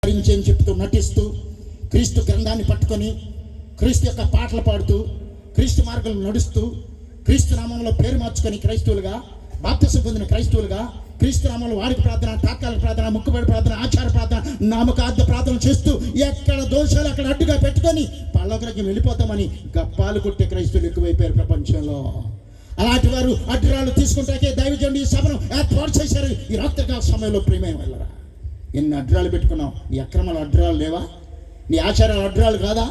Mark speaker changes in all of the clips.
Speaker 1: అని చెప్తూ నటిస్తూ క్రీస్తు గ్రంథాన్ని పట్టుకొని క్రీస్తు యొక్క పాటలు పాడుతూ క్రీస్తు మార్గంలో నడుస్తూ క్రీస్తు నామంలో పేరు మార్చుకొని క్రైస్తవులుగా బాప్తిసం పొందిన క్రైస్తవులుగా క్రీస్తు నామంలో వాడికి ప్రార్థన, తాత్కాలిక ప్రార్థన, ముక్కుబడి ప్రార్థన, ఆచార ప్రార్థన, నామకార్థ ప్రార్థన చేస్తూ ఎక్కడ దోషాలు అక్కడ అడ్డుగా పెట్టుకొని పల్లొకరికి వెళ్ళిపోతామని గప్పాలు కొట్టే క్రైస్తవులు ఎక్కువైపోయారు ప్రపంచంలో. అలాంటి వారు అడ్డురాళ్ళు తీసుకుంటాకే దైవజనుడు ఈ సభను ఏర్పాటు చేశారు. ఈ రాత్రికాల సమయంలో ప్రియమైన వాళ్ళరా, ఎన్ని అడ్డురాలు పెట్టుకున్నావు? నీ అక్రమాల అడ్డురాలు లేవా? నీ ఆచారాల అడ్డురాలు కాదా?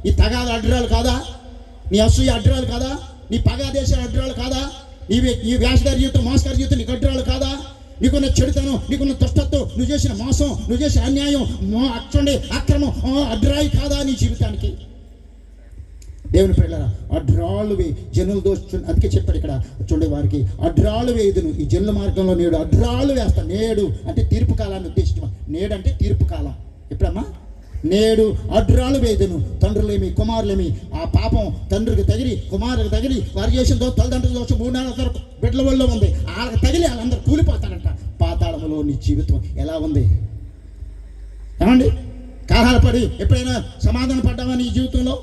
Speaker 1: నీ తగాద అడ్డురాలు కాదా? నీ అసూయ అడ్డురాలు కాదా? నీ పగాదేశాల అడ్డురాలు కాదా? నీ వేషధారి జీవితం, మోసగారి జీవితం నీకు అడ్డురాలు కాదా? నీకున్న చెడుతనం, నీకున్న దుష్టత్వం, నువ్వు చేసిన మోసం, నువ్వు చేసిన అన్యాయం, అచ్చండి అక్రమం అడ్డురాయి కాదా నీ జీవితానికి? దేవుని పిల్లరా, అడ్రాళ్ళు వే జనులు దోషు. అందుకే చెప్పాడు ఇక్కడ చూడే వారికి, అడ్రాళ్ళు వేయుదును ఈ జనుల మార్గంలో నేడు అడ్రాళ్ళు వేస్తాను. నేడు అంటే తీర్పు కాలాన్ని ఉద్దేశించమా. నేడు అంటే తీర్పు కాలం. ఎప్పుడమ్మా? నేడు అడ్రాలు వేదును తండ్రులేమి కుమారులేమి. ఆ పాపం తండ్రికి తగిలి కుమారులకు తగిలి వారు చేసిన తల్లిదండ్రుల దోషం 3 నెలల వరకు బిడ్డల వల్ల ఉంది. వాళ్ళకి తగిలి వాళ్ళందరూ కూలిపోతారంట. పాతాళములో నీ జీవితం ఎలా ఉంది? ఏమండి, కాహాలు పడి ఎప్పుడైనా సమాధాన పడ్డావా నీ జీవితంలో?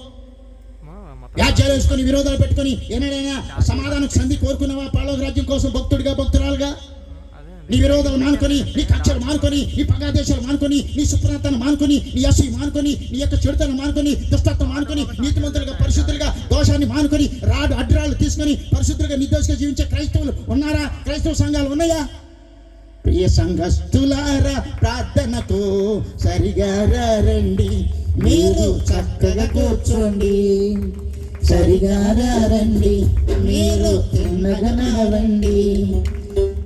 Speaker 1: వ్యాజ్యాలు వేసుకొని విరోధాలు పెట్టుకొని ఏనాడైనా సమాధానం సంధి కోరుకున్నావా? పరలోక రాజ్యం కోసం భక్తుడిగా భక్తురాలుగా నీ విరోధాలు మానుకొని, నీ కక్షలు మానుకొని, నీ పగాదేశాలు మానుకొని, నీ సుప్రాంతాన్ని మానుకొని, నీ అసూయ మానుకొని, నీ యొక్క చెడుతను మానుకొని, దుష్టత్వం మానుకొని, నీతిమంతులుగా పరిశుద్ధులుగా దోషాన్ని మానుకొని రాడు అడ్డురాళ్ళు తీసుకొని పరిశుద్ధులుగా నిర్దోషంగా జీవించే క్రైస్తవులు ఉన్నారా? క్రైస్తవ సంఘాలు ఉన్నాయా? ప్రియ సంఘస్థులారా, ప్రార్థనకు సరిగా రండి, మీరు చక్కగా కూర్చోండి. సరిగా రండి, మీరు తిన్నగా నడవండి.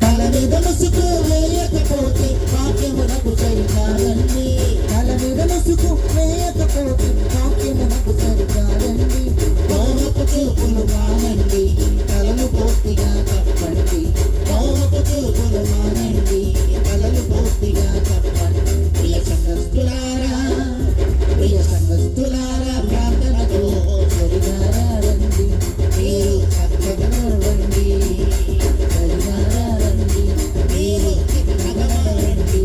Speaker 1: తల మీద ముసుగు వేయకపోతే వాక్యమునకు సరిగా రండి. తల మీద ముసుగు వేయకపోతే వాక్యమునకు సరిగా రండి. కోపపు చూపులు మానండి, తలను పూర్తిగా తప్పండి. కోపపు చూపులు మానండి, తలను పూర్తిగా తప్పండి. ప్రియ సంఘస్థులారా, ప్రియ సంఘస్థులారా, ప్రార్థనకు సరిగా రండి, మీరు చక్కగా నడవండి. సరిగా రండి, మీరు తిన్నగా నడవండి.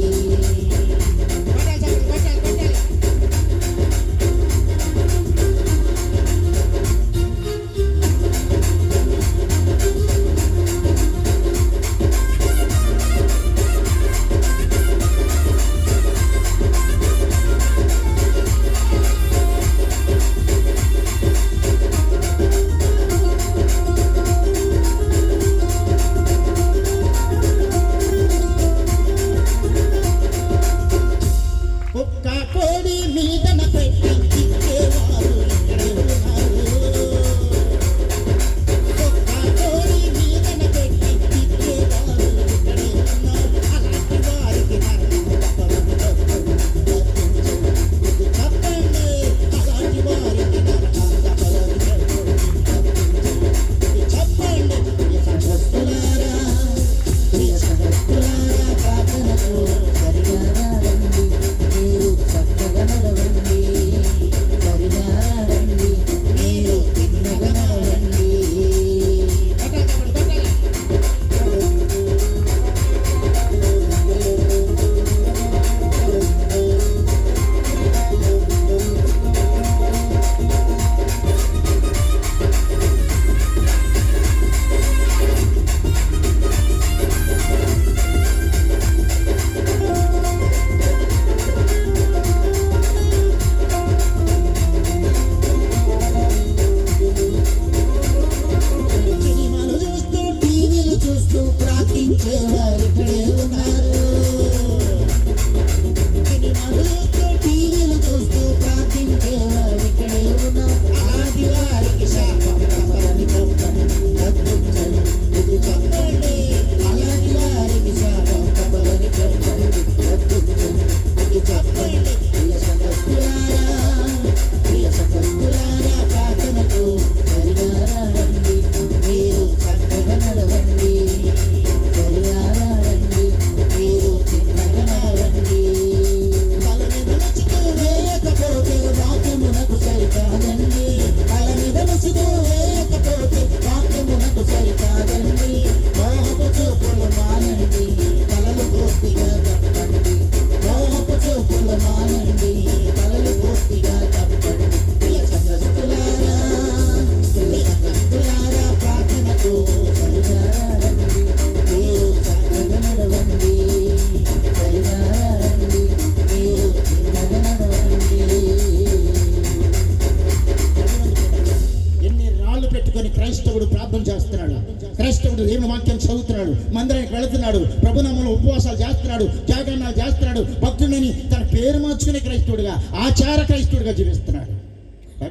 Speaker 1: చదువుతున్నాడు, మందిరానికి వెళుతున్నాడు, ప్రభునామంలో ఉపవాసాలు చేస్తున్నాడు, జాగరణాలు చేస్తున్నాడు, భక్తుడని తన పేరు మార్చుకునే క్రైస్తవుడిగా, ఆచార క్రైస్తవుడిగా జీవిస్తున్నాడు.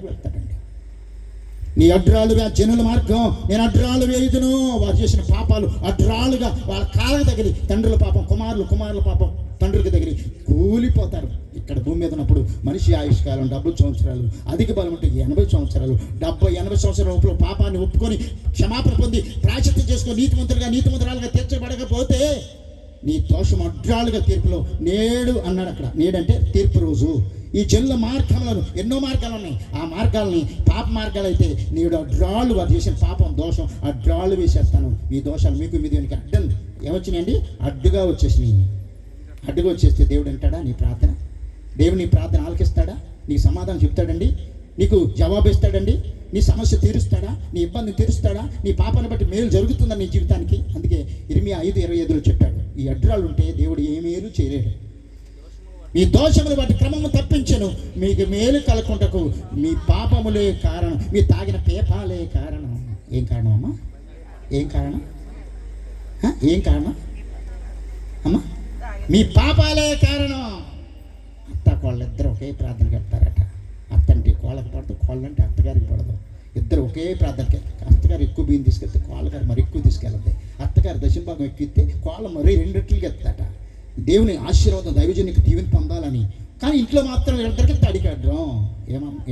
Speaker 1: వెళ్తాడండి. నీ అడ్రాలుగా జనుల మార్గం నేను అడ్రాలు వేయుదును. వారు చేసిన పాపాలు అడ్రాలుగా వాళ్ళ కాళ్ళకు తగిలి తండ్రుల పాపం, కుమారుల పాపం తండ్రికి తగిలి కూలిపోతారు. ఇక్కడ భూమి మీద ఉన్నప్పుడు మనిషి ఆయుష్కాలం 70 సంవత్సరాలు, అధిక బలం ఉంటే 80 సంవత్సరాలు. 70-80 సంవత్సరాల లోపల పాపాన్ని ఒప్పుకొని క్షమాపణ పొంది ప్రాయశ్చిత్తం చేసుకొని నీతిమంతురాలుగా తీర్చబడకపోతే నీ దోషం అడ్రాలుగా తీర్పులో నేడు అన్నాడు. అక్కడ నేడంటే తీర్పు రోజు. ఈ జనుల మార్గములను ఎన్నో మార్గాలు ఉన్నాయి. ఆ మార్గాలని పాప మార్గాలు అయితే నేడు అడ్రాలు వారు చేసిన పాపం దోషం అడ్రాలు వేసేస్తాను. ఈ దోషాలు మీకు మీ దేవునికి అడ్డం ఏమొచ్చినాయండి? అడ్డుగా వచ్చేసినాయి. అడ్డుగా వచ్చేస్తే దేవుడు అంటాడా నీ ప్రార్థన? దేవుడు నీ ప్రార్థన ఆలకిస్తాడా? నీకు సమాధానం చెప్తాడండి? నీకు జవాబు ఇస్తాడండి? నీ సమస్య తీరుస్తాడా? నీ ఇబ్బందిని తీరుస్తాడా? నీ పాపాన్ని బట్టి మేలు జరుగుతుందా నీ జీవితానికి? అందుకే ఇర్మియా 5:25 చెప్పాడు, ఈ అడ్రాలు ఉంటే దేవుడు ఏ మేలు చేయలేడు. మీ దోషములు వాటి క్రమము తప్పించను, మీకు మేలు కలకుంటకు మీ పాపములే కారణం, మీ తాగిన పేపాలే కారణం. ఏం కారణం అమ్మా? ఏం కారణం? ఏం కారణం అమ్మా? మీ పాపాలే కారణం. అత్త కోళ్ళిద్దరు ఒకే ప్రార్థన కడతారట. అత్తంటే కోళ్ళకి పడదు, కోళ్ళంటే అత్తగారికి పడదు. ఇద్దరు ఒకే ప్రార్థనకి. అత్తగారు ఎక్కువ బియ్యం తీసుకెళ్తే కోళ్ళగారు మరి ఎక్కువ తీసుకెళ్ళద్ది. అత్తగారు దశంభాగం ఎక్కిస్తే కోళ్ళ మరీ 2 రెట్లకి ఎత్తాట. దేవుని ఆశీర్వాదం దైవజనునికి దీవెన పొందాలని. కానీ ఇంట్లో మాత్రం వీళ్ళిద్దరికి తడికడ్డం.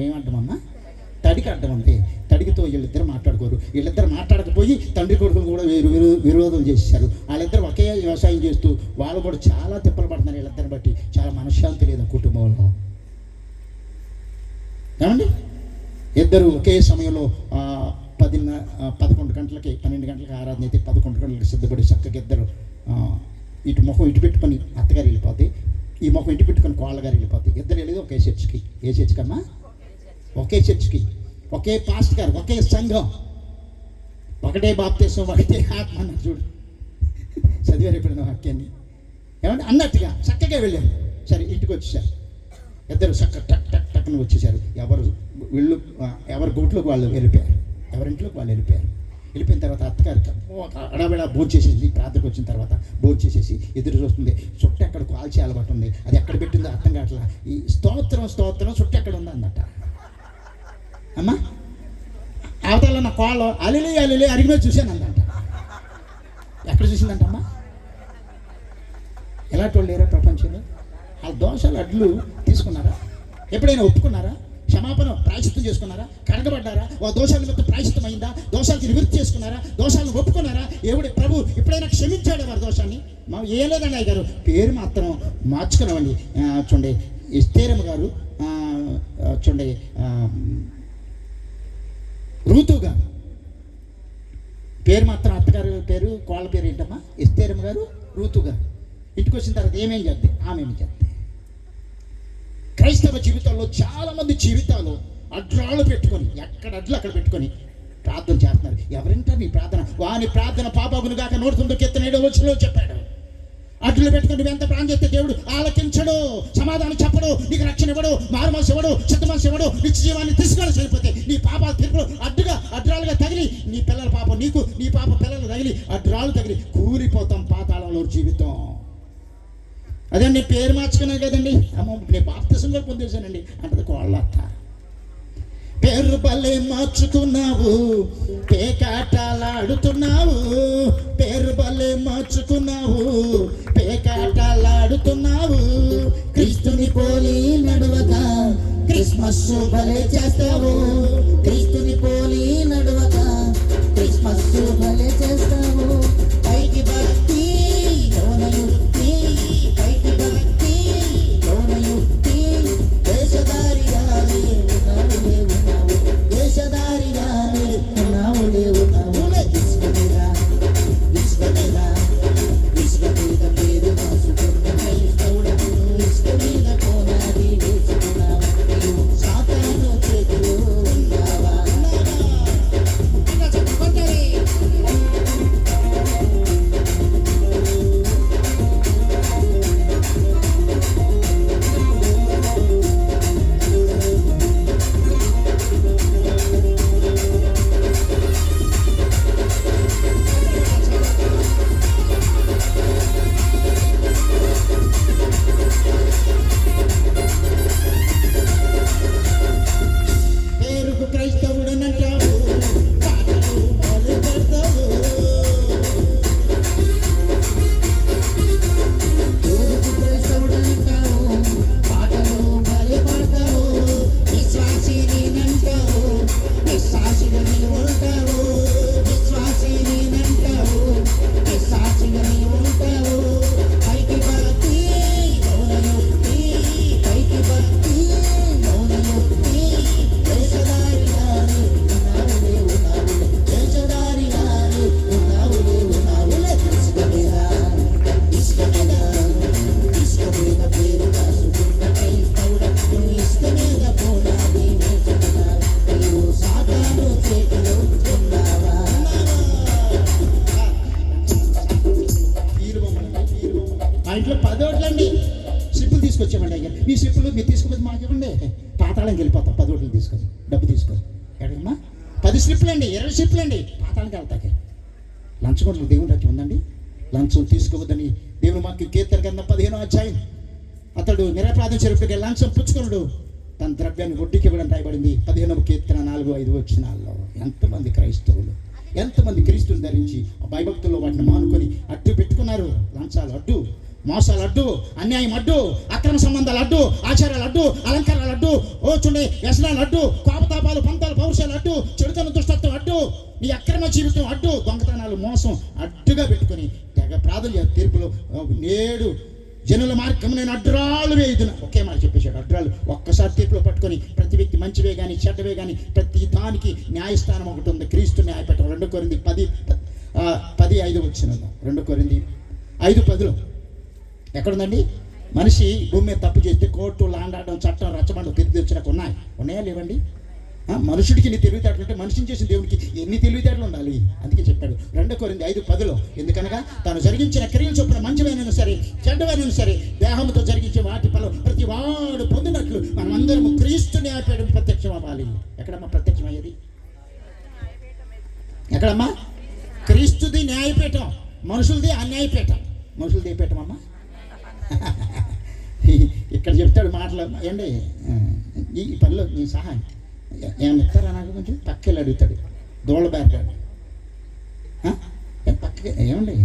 Speaker 1: ఏమంటామమ్మా? తడికడ్డం అంటే తడికితో వీళ్ళిద్దరు మాట్లాడుకోరు. వీళ్ళిద్దరు మాట్లాడకపోయి తండ్రి కొడుకులు కూడా విరోధం చేశారు. వాళ్ళిద్దరు ఒకే వ్యవసాయం చేస్తూ వాళ్ళు కూడా చాలా తిప్పలు పడుతున్నారు. వీళ్ళిద్దరిని బట్టి చాలా మనశ్శాంతి లేదు కుటుంబంలో. ఏమండి? ఇద్దరు ఒకే సమయంలో 11 గంటలకి 12 గంటలకి ఆరాధన అయితే 11 గంటలకి సిద్ధపడి చక్కగా ఇద్దరు ఇటు ముఖం ఇటు పెట్టుకొని అత్తగారు వెళ్ళిపోతే, ఈ ముఖం ఇటు పెట్టుకొని కోళ్ళగారు వెళ్ళిపోతే, ఇద్దరు వెళ్ళేది ఒకే చర్చికి. ఏ చర్చికి అమ్మా? ఒకే చర్చికి, ఒకే పాస్ట్ గారు, ఒకే సంఘం, ఒకటే బాప్తీసం, ఒకటే ఆత్మ అన్నారు. చూడు, చదివారు ఎప్పుడైనా వాక్యాన్ని? ఏమంటే అన్నట్టుగా చక్కగా వెళ్ళారు. సరే, ఇంటికి వచ్చేసారు ఇద్దరు. చక్క టక్ టక్ టక్ని వచ్చేసారు. ఎవరి గూట్లోకి వాళ్ళు వెళ్ళిపోయారు, ఎవరింట్లోకి వాళ్ళు వెళ్ళిపోయారు. వెళ్ళిపోయిన తర్వాత అత్తగారు అడబెడ భోజనం చేసేసి, ప్రార్థనకు వచ్చిన తర్వాత భోజనం చేసేసి ఎదురు చూస్తుంది. చుట్ట ఎక్కడ కాల్చి అలవాటు ఉంది, అది ఎక్కడ పెట్టిందో అర్థం కావట్లా. ఈ స్తోత్రం చుట్ట ఎక్కడ ఉందో అందట. అమ్మా అవతల నా కోళ్ళ అలిలి అరిగి మీద చూశాను అందంట. ఎక్కడ చూసిందంటమ్మా? ఎలాంటి వాళ్ళు లేరా ప్రపంచంలో? ఆ దోషాలు అడ్లు తీసుకున్నారా? ఎప్పుడైనా ఒప్పుకున్నారా? క్షమాపణ ప్రాయశ్చిత్తం చేసుకున్నారా? కడగబడ్డారా? ఆ దోషాల మీద ప్రాయశ్చిత్తం అయిందా? దోషాలకి నివృత్తి చేసుకున్నారా? దోషాలను ఒప్పుకున్నారా? ప్రభు ఎప్పుడైనా క్షమించాడు వారి దోషాన్ని? ఏం లేదండి అయ్య గారు, పేరు మాత్రం మార్చుకున్నామండి. చూడండి, ఎస్తేరమ్మ గారు, చూడండి రూతు గారు పేరు మాత్రం, అత్తగారు పేరు, కోళ్ళ పేరు ఏంటమ్మా? ఎస్తేరమ్మ గారు, రూతు గారు. ఇంటికి వచ్చిన తర్వాత ఏమేం చేద్దాం? ఆమెమి చేద్దాం. క్రైస్తవ జీవితంలో చాలామంది జీవితాలు అడ్రాలు పెట్టుకొని, ఎక్కడ అడ్లు అక్కడ పెట్టుకొని ప్రార్థన చేస్తున్నారు. ఎవరింటారు నీ ప్రార్థన? వాని ప్రార్థన పాపగును గాక 109 వచనంలో చెప్పాడు. అడ్లు పెట్టుకొని నువ్వు ఎంత ప్రార్థన చేస్తే దేవుడు ఆలకించడు, సమాధానం చెప్పడు, నీకు రక్షణ ఇవ్వడు, మారు మనసు ఇవ్వడు, చిత్త మనసు ఇవ్వడు, నిత్య జీవాన్ని తీసుకొని సరిపోతే నీ పాపాలు తీర్పులు అడ్రాలుగా తగిలి, నీ పిల్లల పాపం నీకు, నీ పాప పిల్లలు తగిలి, అడ్రాలు తగిలి కూలిపోతాం పాతాళంలో జీవితం. అదే నీ పేరు మార్చుకున్నాను కదండి, అమ్మ నేను బాప్తిసం కూడా పొందేశానండి అంటది కోళ్ళత్త. పేరు భలే మార్చుకున్నావు, పేకాటలాడుతున్నావు, పేరు భలే మార్చుకున్నావు, పేకాటలాడుతున్నావు. క్రీస్తుని పోలి నడువక క్రిస్మస్ భలే చేస్తావు, క్రీస్తుని పోలి నడువక క్రిస్మస్ భలే చేస్తావు. పైకి భక్తి లోనయుక్తి, పైకి భక్తి లోనయుక్తి, దేశదారిగానే ఉన్నావులే ఉన్నావు, దేశదారిగానే ఉన్నావులే ఉన్నావు. విశ్వమేదా విశ్వమేదా విశ్వమేద పేరు రాసుకున్న క్రైస్తవుడను, విశ్వమేద కోనాది వేసుకున్నావు. సాతాను చేతిలో ఉన్న స్లిప్పులు మీరు తీసుకుపోతే మాకు ఇవ్వండి, పాతాళంకి వెళ్ళిపోతాం. 10 ఓట్లు తీసుకొని డబ్బు తీసుకొని. ఎక్కడమ్మా 10 స్లిప్పులు అండి, 20 స్లిప్పులు అండి, పాతాళంకి వెళ్తాకే. లంచగొండలు దేవుని రాజ్యం ఉందండి. లంచం తీసుకోవద్దని దేవుని మాకు కీర్తన గ్రంథం 15వ అధ్యాయం. అతడు నిరపరాధం చెరుపుకి లంచం పుచ్చుకున్నాడు, తన ద్రవ్యాన్ని వడ్డీకి ఇవ్వడం రాయబడింది. 15వ కీర్తన 4-5 వచనాల్లో. ఎంతమంది క్రైస్తవులు, ఎంతమంది క్రీస్తుని ధరించి భయభక్తుల్లో వాటిని మానుకొని అడ్డు పెట్టుకున్నారు. లంచాలు అడ్డు, మోసాలు అడ్డు, అన్యాయం అడ్డు, అక్రమ సంబంధాలు అడ్డు, ఆచారాలు అడ్డు, అలంకారాలు అడ్డు, చూడండి వ్యసనాలు అడ్డు, కోపతాపాలు, పంతాలు, పౌరుషాలు అడ్డు, చెడుతనం, దుష్టత్వం అడ్డు, నీ అక్రమ జీవితం అడ్డు, దొంగతనాలు, మోసం అడ్డుగా పెట్టుకొని తెగ ప్రార్థన తీర్పులో నేడు జనుల మార్గం నేను అడ్డురాళ్ళు వేయుదును. ఒకే మాట చెప్పేశాడు, అడ్డురాళ్ళు. ఒక్కసారి తీర్పులో పట్టుకొని ప్రతి వ్యక్తి మంచివే కానీ చెడ్డవే కానీ ప్రతి దానికి న్యాయస్థానం ఒకటి ఉంది. క్రీస్తు న్యాయపీఠం. 2 కొరింథీ 10:5 వచ్చినాను. 2 కొరింథీ 5:10 ఎక్కడుందండి? మనిషి భూమి మీద తప్పు చేస్తే కోర్టు, లాండాడడం, చట్టం, రచ్చబండ తిరిగి వచ్చినాక ఉన్నాయా లేవండి? మనుషుడికి నీ తెలివితేటలు ఉంటే మనిషిని చేసిన దేవునికి ఎన్ని తెలివితేటలు ఉండాలి. అందుకే చెప్పాడు 2 కొరింథీ 5:10, ఎందుకనగా తాను జరిగించిన క్రియలు చొప్పున మంచివైనా సరే చెడ్డవైనా సరే దేహంతో జరిగించే వాటి ఫలం ప్రతి వాడు పొందినట్లు మనమందరము క్రీస్తు న్యాయపీఠం ప్రత్యక్షం అవ్వాలి. ఎక్కడమ్మా ప్రత్యక్షం అయ్యేది? ఎక్కడమ్మా? క్రీస్తుది న్యాయపీఠం, మనుషులది అన్యాయపీఠం. మనుషులది ఏ పీఠం అమ్మా? ఇక్కడ చెప్తాడు మాటలు ఏండి. ఈ పనిలో నీ సహాయం ఏమన్నా ఇస్తారా నాకు? కొంచెం పక్కకి అడుగుతాడు. దోళ్ళ బేరగాడు పక్కకి ఏమండి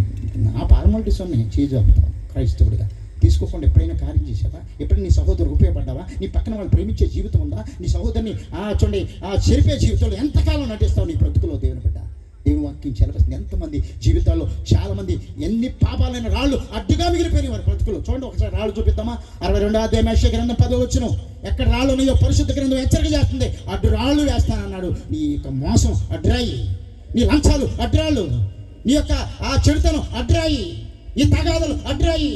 Speaker 1: నా ఫార్మాలిటీస్ ఉన్నాయి చేయజాపుతాం క్రైస్తవుడిగా. తీసుకోకుండా ఎప్పుడైనా కార్యం చేసావా? ఎప్పుడైనా నీ సహోదరుడు ఉపయోగపడ్డావా? నీ పక్కన వాళ్ళు ప్రేమించే జీవితం ఉందా? నీ సహోదరుని చూడండి చెరిపే జీవితంలో ఎంతకాలం నటిస్తావు నీ బ్రతుకులో? దేవుని బిడ్డ, దేవుని వాక్యం చెలపస్తుంది. ఎంతమంది జీవితాల్లో చాలామంది ఎన్ని పాపాలైన రాళ్ళు అడ్డుగా మిగిలిపోయినాయి వారి బ్రతుకులు. చూడండి ఒకసారి రాళ్ళు చూపిద్దామా? 62వ అధ్యాయం యెషయా గ్రంథం 10వ వచనం. ఎక్కడ రాళ్ళు ఉన్నాయో పరిశుద్ధ గ్రంథం హెచ్చరిక చేస్తుంది. అడ్డు రాళ్ళు వేస్తానన్నాడు. నీ యొక్క మోసం అడ్రాయి, నీ లంచాలు అడ్రాళ్ళు, నీ యొక్క చెడుతనం అడ్రాయి, నీ తగాదలు అడ్రాయి,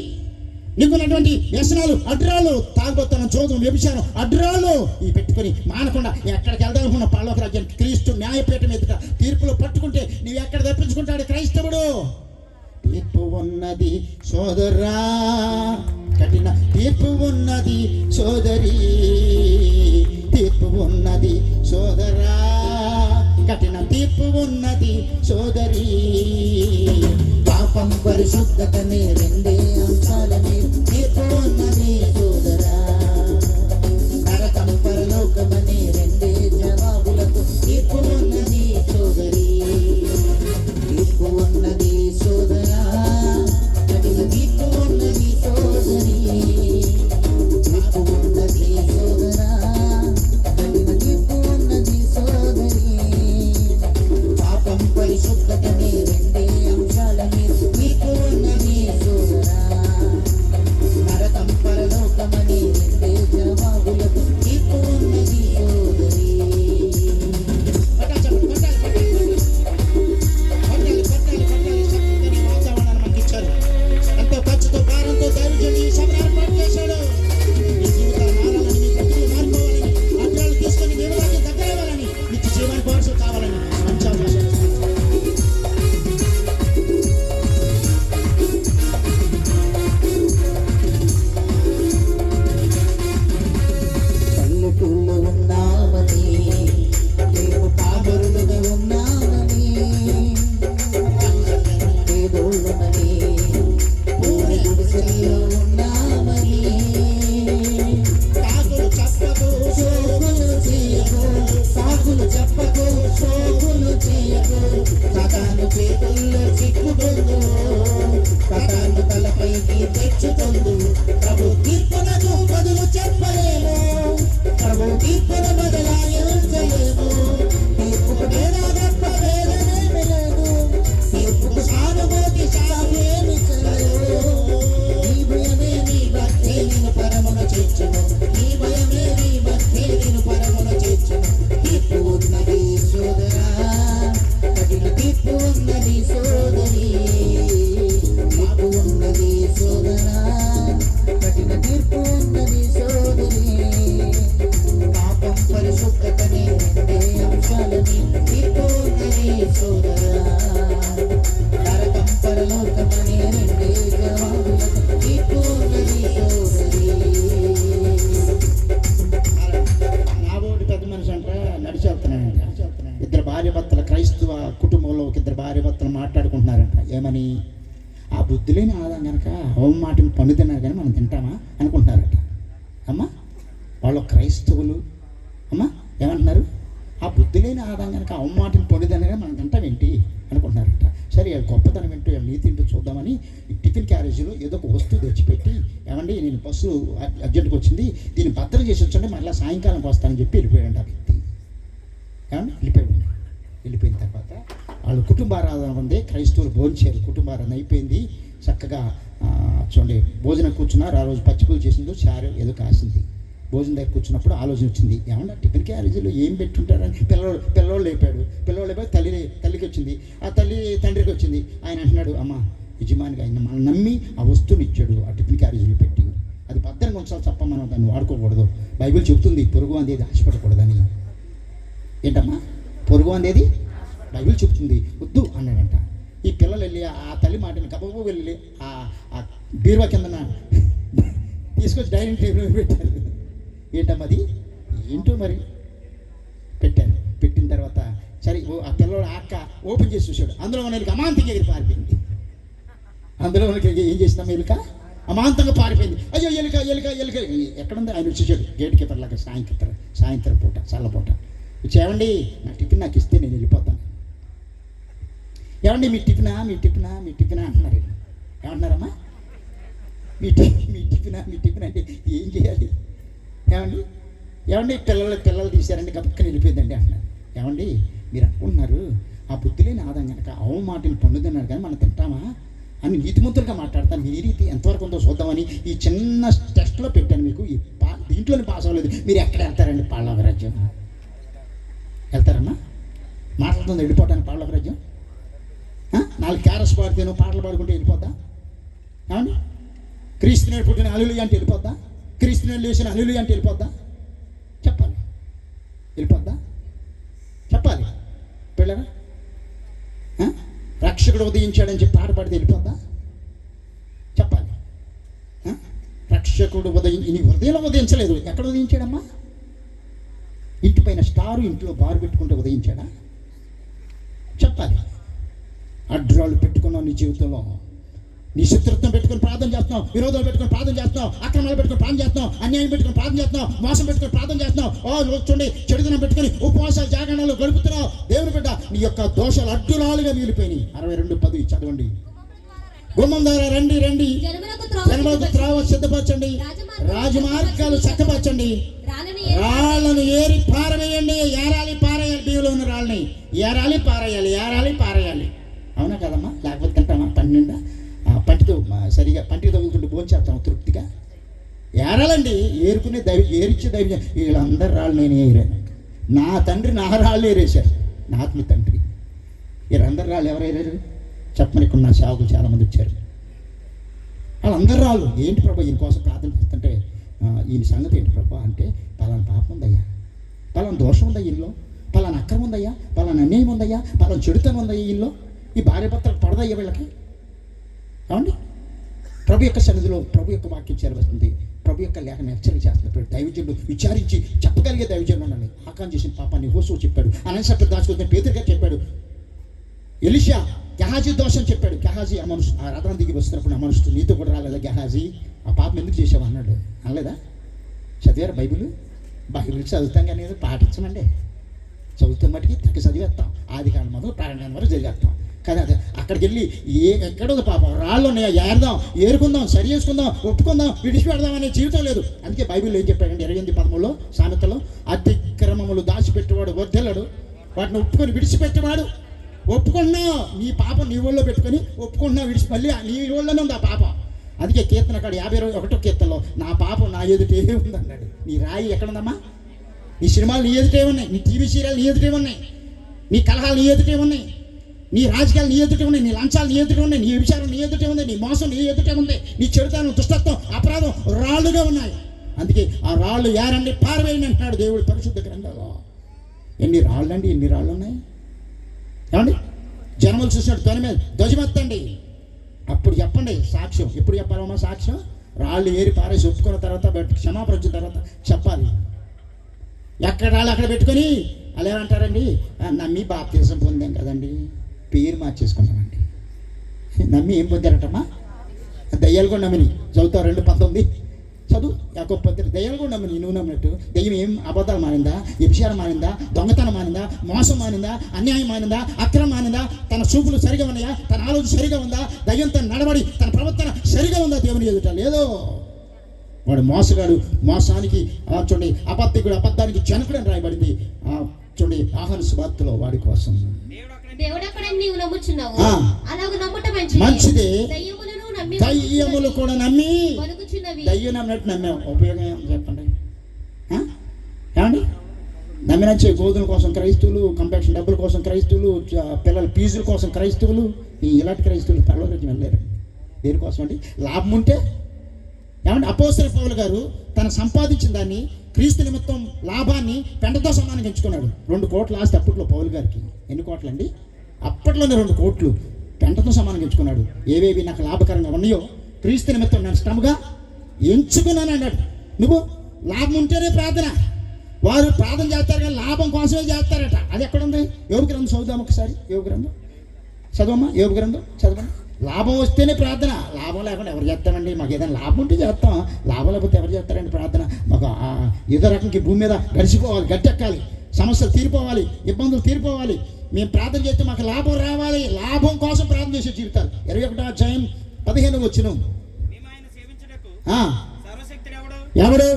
Speaker 1: నీకున్నటువంటి వ్యసనాలు అడ్రాళ్ళు, తాగుబోతనం, చోదం, వ్యభిచారం అడ్రాళ్ళు ఈ పెట్టుకొని మానకుండా ఎక్కడికి వెళ్దామనుకున్న పరలోక రాజ్యానికి క్రీస్తు న్యాయపీఠం ఎదుట తీర్పులో పట్టుకుంటే నీవు ఎక్కడ తప్పించుకుంటాడు క్రైస్తవుడు? తీర్పు ఉన్నది సోదరా, కఠిన తీర్పు ఉన్నది సోదరి, తీర్పు ఉన్నది సోదరా, కఠిన తీర్పు ఉన్నది సోదరి. పాపం పరిశుద్ధతనే రెండే అంశాలని తీర్పు ఉన్నది సోదరా, నరకం పరలోకమనే రెండే జవాబులకు తీర్పు ఉన్నది సోదరి. తీర్పు ఉన్నది సోదరా, కఠిన తీర్పు ఉన్నది సోదరి, తీర్పు ఉన్నది సోదరా, కఠిన తీర్పు ఉన్నది సోదరి. పాపం పరిశుద్ధతనే రెండే అంశాలని తీర్పు ఉన్నది సోదరా, నరకం పరలోకమని రెండే జవాబులకు తీర్పు ఉన్నది సోదరి. వాతావరణాన్ని మనకి ఇచ్చారు. ఎంతో ఖర్చుతో భారంతో దైవజనుడు ఈ సభను ఏర్పాటు చేశాడు. మీ జీవితాలు మారాలని, మీ బ్రతుకులు మారిపోవాలని, అడ్డాలు తీసుకొని దేవుడికి దగ్గర అవ్వాలని, నిత్య జీవానికి వారసులు కావాలని మంచి అవకాశాలు ఇస్తున్నాడు. పల్లెటూళ్ళు ఉన్నామని, మేము పామరులుగా ఉన్నామని, పేదోళ్ళమని, ఊరి గుడిసెల్లో ఉన్నామని, సాకులు చెప్పకు సోకులు చేయకు, సాకులు చెప్పకు సోకులు చేయకు, సతాను చేతుల్లో చిక్కుకుందు, సతాను తలపైకి తెచ్చుకుందు. ప్రభు తీర్పునకు బదులు చెప్పలేము, ప్రభు తీర్పున బదలాయించలేము. తీర్పుకు వేరే గొప్ప వేదనేమి లేదు, తీర్పుకు సానుభూతి సాగేమి లేదు. నీ భయమే నీ భక్తే నిన్ను పరమున చేర్చును, నీ భయమే నీ భక్తే నిన్ను పరమున చేర్చును. తీర్పు ఉన్నది సోదరా, కఠిన తీర్పు ఉన్నది సోదరి, తీర్పు ఉన్నది సోదరా, కఠిన తీర్పు ఉన్నది సోదరి. పాపం బుద్ధి లేని ఆదాం కనుక హోమ్ మాటని పండు తిన్నారు కానీ మనం తింటామా అనుకుంటున్నారట. అమ్మా వాళ్ళు క్రైస్తవులు అమ్మా ఏమంటున్నారు? ఆ బుద్ధి లేని ఆదాం కనుక హోమ్ మాటని పండు తిన్నారు కానీ మనం తింటామేంటి అనుకుంటున్నారట. సరే గొప్పతనం ఏంటో నీతి ఏంటో చూద్దామని టిఫిన్ క్యారేజీలో ఏదో ఒక వస్తువు తెచ్చిపెట్టి, ఏమండి నేను బస్సు అర్జెంట్గా వచ్చింది, దీన్ని భద్రం చేసి వచ్చండి, మళ్ళీ సాయంకాలంకి వస్తానని చెప్పి వెళ్ళిపోయాడు ఆ వ్యక్తి. ఏమండి వెళ్ళిపోయిన తర్వాత వాళ్ళు కుటుంబారాధన ఉంది, క్రైస్తవులు భోంచేరు, కుటుంబారాధన అయిపోయింది. చక్కగా చూడండి భోజనం కూర్చున్నారు. ఆ రోజు పచ్చిపులు చేసిందో చారు ఏదో కాసింది. భోజనం దగ్గర కూర్చున్నప్పుడు ఆలోచన వచ్చింది, ఏమన్నా టిఫిన్ క్యారేజీలో ఏం పెట్టుంటారని. పిల్లవాడు లేపాడు. తల్లికి వచ్చింది, ఆ తల్లి తండ్రికి వచ్చింది. ఆయన అంటున్నాడు, అమ్మ యజమానికి ఆయన మనం నమ్మి ఆ వస్తువుని ఇచ్చాడు, ఆ టిఫిన్ క్యారేజీలో పెట్టి, అది భద్రంగా ఉంచాలి తప్ప మనం దాన్ని వాడుకోకూడదు. బైబిల్ చెప్తుంది పొరుగు అందేది ఆశపడకూడదని. ఏంటమ్మా పొరుగు అందేది బైబిల్ చెప్తుంది, వద్దు అన్నాడంట. ఈ పిల్లలు వెళ్ళి ఆ తల్లి మాటని గబగబా వెళ్ళి ఆ బీరువా కిందన తీసుకొచ్చి డైనింగ్ టేబుల్ పెట్టారు. ఏంటమ్మది ఏంటో మరి పెట్టాను. పెట్టిన తర్వాత సరే ఆ పిల్లవాడు అక్క ఓపెన్ చేసి చూశాడు. అందులో మనకి అమాంతంగా ఎగిరి పారిపోయింది. అందులో మనకి ఏం చేసిందమ్మా ఎలుక అమాంతంగా పారిపోయింది. అయ్యో ఎలుక ఎలుక ఎలుక ఎక్కడుంది? ఆయన వచ్చేసాడు గేట్ కీపర్ లాగా సాయంత్రం పూట చల్లపూట వచ్చి, ఏమండి నా టిఫిన్ నాకు ఇస్తే నేను వెళ్ళిపోతాను. ఏమండి మీ టిఫినా అంటున్నారు. ఏమంటున్నారమ్మా? మీ టిఫిన్ అంటే ఏం చేయాలి? ఏమండి పిల్లలు తీశారండి గబక్కని వెళ్ళిపోయిందండి అంటున్నారు. ఏమండి మీరు అనుకుంటున్నారు ఆ బుద్ధి లేని ఆదాం కనుక అవ మాటలు పండుతున్నారు కానీ మనం తింటామా అని నీతిమంతులుగా మాట్లాడతాను. మీ రీతి ఎంతవరకు ఉందో చూద్దామని ఈ చిన్న టెస్ట్లో పెట్టాను మీకు. ఈ దీంట్లోనే పాస్ అవ్వలేదు. మీరు ఎక్కడ వెళ్తారండి? పాళ్ళవ రాజ్యం వెళ్తారమ్మా? మాట్లాడుతుంది వెళ్ళిపోతాను పాళ్ళవ రాజ్యం. 4 క్యారస్ పాడితేనో పాటలు పాడుకుంటే వెళ్ళిపోద్దా? ఏమండి క్రీస్తుని పుట్టిన హల్లెలూయా అంటే వెళ్ళిపోద్దా? క్రీస్తుని లేచిన హల్లెలూయా అంటే వెళ్ళిపోద్దా? చెప్పాలి. వెళ్ళిపోద్దా? చెప్పాలి. పిల్లరా రక్షకుడు ఉదయించాడని చెప్పి పాట పాడితే వెళ్ళిపోద్దా? చెప్పాలి. రక్షకుడు నీ హృదయంలో ఉదయించలేదు. ఎక్కడ ఉదయించాడమ్మా? ఇంటి పైన స్టారు, ఇంట్లో బారు పెట్టుకుంటే ఉదయించాడా? చెప్పాలి. అడ్రాలు పెట్టుకున్నావు నీ జీవితంలో, నీ శత్రుత్వం పెట్టుకుని ప్రార్థన చేస్తున్నావు, విరోధాలు పెట్టుకుని ప్రార్థన చేస్తున్నావు, అక్రమాలు పెట్టుకుని ప్రార్థన చేస్తున్నావు, అన్యాయం పెట్టుకుని ప్రార్థన చేస్తున్నావు, మోసం పెట్టుకుని ప్రార్థన చేస్తున్నావు, చూడండి చెడుదనం పెట్టుకుని ఉపవాసాలు జాగరణలు గడుపుతున్నావు. దేవుని బిడ్డ నీ యొక్క దోషాలు అడ్డురాలుగా మిగిలిపోయినాయి. 62:10 చదవండి. గుమ్మం ద్వారా రండి జనములకు త్రోవ సిద్ధపరచండి, రాజమార్గాలు చక్కపరచండి, రాళ్ళను ఏరి పారవేయండి. ఏరాలి పారేయాలి. బియ్యంలో ఉన్న రాళ్ళని ఏరాలి పారేయాలి. అవునా కదమ్మా? లేకపోతే తింటామా? పన్నెండా పంటితో సరిగా పంటికి తగులుతుంటే భోంచేస్తాం తృప్తిగా. ఏరాలండి. ఏరిచ్చే దైవం. వీళ్ళందరి రాళ్ళు నేను ఏరాను. నా తండ్రి నా రాళ్ళు ఏరేశారు. నా ఆత్మ తండ్రి. వీళ్ళందరి రాళ్ళు ఎవరు ఏరారు చెప్పమని. ఇక్కడ నా సేవకులు చాలామంది వచ్చారు. వాళ్ళందరి రాళ్ళు ఏంటి ప్రభా ఈయన కోసం ప్రార్థన చేస్తుంటే, ఈయన సంగతి ఏంటి ప్రభా అంటే, పలానా పాపం ఉందయ్యా, పలానా దోషం ఉందయ్యా ఇల్లు, పలానా అక్రమం ఉందయ్యా, పలానా అన్యాయం ఉందయ్యా, పలానా చెడుతనం ఉందయ్యా ఇల్లు, ఈ భార్య భర్తలకు పడదయ్యా వీళ్ళకి. అవునండి. ప్రభు యొక్క సన్నిధిలో ప్రభు యొక్క వాక్యం చేరవస్తుంది. ప్రభు యొక్క లేఖను హెచ్చరిక చేస్తున్నప్పుడు దైవజనుడు విచారించి చెప్పగలిగే దైవజనుడు ఉండాలి. ఆకాన్ చేసిన పాపాన్ని హోసు చెప్పాడు. అనంతసభ దాచుకుంటే పేతురుగా చెప్పాడు. ఎలీషా గెహాజీ దోషం చెప్పాడు. గెహాజీ ఆ మనుషుడు ఆ రథం దిగి వస్తున్నప్పుడు ఆ మనుషుడు నీతో కూడా రాలేదా గెహాజీ, ఆ పాపం ఎందుకు చేసావు అన్నాడు. అనలేదా? చదివారు బైబిల్ చదువుతాం కానీ ఏదో పాటించమండి. చదువుతాం మటుకి తగ్గ చదివేస్తాం. ఆది కాలం మొదలు ప్రారంభం వరకు చదివేస్తాం కదా. అదే అక్కడికి వెళ్ళి ఎక్కడో పాపం రాళ్ళు ఉన్నాయా, ఏరుకుందాం, సరి చేసుకుందాం, ఒప్పుకుందాం, విడిచిపెడదాం అనే జీవితం లేదు. అందుకే బైబిల్లో ఏం చెప్పాడండి 28:13 సామెతలో, అతిక్రమములు దాచిపెట్టేవాడు వర్ధిల్లడు, వాటిని ఒప్పుకొని విడిచిపెట్టేవాడు. ఒప్పుకున్నావు నీ పాపం నీ ఊళ్ళో పెట్టుకొని ఒప్పుకుంటున్నావు, మళ్ళీ నీ ఊళ్ళోనే ఉంది ఆ పాపం. అందుకే కీర్తన కాడ 51వ కీర్తనలో నా పాపం నా ఎదుటే ఉంది అన్నాడు. నీ రాయి ఎక్కడుందమ్మా? నీ సినిమాలు నీ ఎదుటే ఉన్నాయి, నీ టీవీ సీరియల్ నీ ఎదుటే ఉన్నాయి, నీ కలహాలు నీ ఎదుటే ఉన్నాయి, నీ రాజకీయాలు నీ ఎదుటే ఉన్నాయి, నీ లంచాలు నీ ఎదుటే ఉన్నాయి, నీ విచారం నీ ఎదుటే ఉంది, నీ మోసం నీ ఎదుటే ఉంది, నీ చెడుతనం, దుష్టత్వం, అపరాధం రాళ్ళుగా ఉన్నాయి. అందుకే ఆ రాళ్ళు యారండి పారవేయండి అంటున్నాడు దేవుడు పరిశుద్ధ గ్రంథంలో. ఎన్ని రాళ్ళు అండి, ఎన్ని రాళ్ళు ఉన్నాయి ఏమండి? జనములు చూసినట్టు దాని మీద ధ్వజమెత్తండి. అప్పుడు చెప్పండి సాక్ష్యం. ఎప్పుడు చెప్పాలమ్మా సాక్ష్యం? రాళ్ళు ఏరి పారేసి ఒప్పుకున్న తర్వాత క్షమాపణ వచ్చిన తర్వాత చెప్పాలి. ఎక్కడ రాళ్ళు అక్కడ పెట్టుకొని అలా ఏమంటారండి, నమ్మి బాప్తిసం పొందాం కదండి, పేరు మార్చేసుకున్నామండి. నమ్మి ఏం పొందారటమ్మా? దయ్యాలు కూడా నమ్మిని. చదువుతావు 2:19 చదువు. యాకోబు పత్రిక. దయ్యాలు కూడా నమ్మిని నువ్వు నమ్మినట్టు. దయ్యం ఏం అబద్ధాలు మానిందా? వ్యభిచారం మానిందా? దొంగతనం మానిందా? మోసం మానిందా? అన్యాయం మానిందా? అక్రమం మానిందా? తన చూపులు సరిగా ఉన్నాయా? తన ఆలోచన సరిగా ఉందా? దయ్యం తన నడవడి తన ప్రవర్తన సరిగా ఉందా? దేవుని ఎదుట లేదో. వాడు మోసగాడు, మోసానికి చూడండి, అబద్ధానికి జనకుడు అని రాయబడింది. చూడండి ఆహార సువార్తలో వాడి కోసం. మంచిదే. దయ్యములు కూడా నమ్మి దయ్యం నమ్మినట్టు నమ్మాం. ఉపయోగం ఏమని చెప్పండి? ఏమండి? నమ్మినచ్చే గోధుల కోసం క్రైస్తవులు, కంపాక్షన్ డబ్బుల కోసం క్రైస్తవులు, పిల్లల ఫీజుల కోసం క్రైస్తవులు, ఇలాంటి క్రైస్తవులు పరలోకం వెళ్ళారు. దేనికోసం అండి? లాభం ఉంటే. ఏమంటే అపోస్తలుడైన పౌలు గారు తను సంపాదించిన దాన్ని, క్రీస్తు నిమిత్తం లాభాన్ని పెంటతో సమానంగా ఎంచుకున్నాడు. 2 కోట్ల ఆస్తి అప్పట్లో పౌలు గారికి. ఎన్ని కోట్లు అండి? అప్పట్లోనే 2 కోట్లు పెంటతో సమానంగా ఎంచుకున్నాడు. ఏవేవి నాకు లాభకరంగా ఉన్నాయో క్రీస్తు నిమిత్తం నేను శ్రమగా ఎంచుకున్నాను అన్నాడు. నువ్వు లాభం ఉంటేనే ప్రార్థన. వారు ప్రార్థన చేస్తారు కానీ లాభం కోసమే చేస్తారట. అది ఎక్కడుంది? యోబు గ్రంథం చదువుదాం ఒకసారి. యోబు గ్రంథం చదవమ్మా. యోబు గ్రంథం చదవండి. లాభం వస్తేనే ప్రార్థన. లాభం లేకుండా ఎవరు చేస్తామండి? మాకు ఏదైనా లాభం ఉంటే చేస్తాం. లాభం లేకపోతే ఎవరు చేస్తారండి ప్రార్థన? మాకు ఏదో రకంకి భూమి మీద గడిచిపోవాలి, గట్టెక్కాలి, సమస్యలు తీరిపోవాలి, ఇబ్బందులు తీరిపోవాలి. మేము ప్రార్థన చేస్తే మాకు లాభం రావాలి. లాభం కోసం ప్రార్థన చేసే జీవితాలు. 21వ అధ్యాయం 15వ వచనం. ఎవడు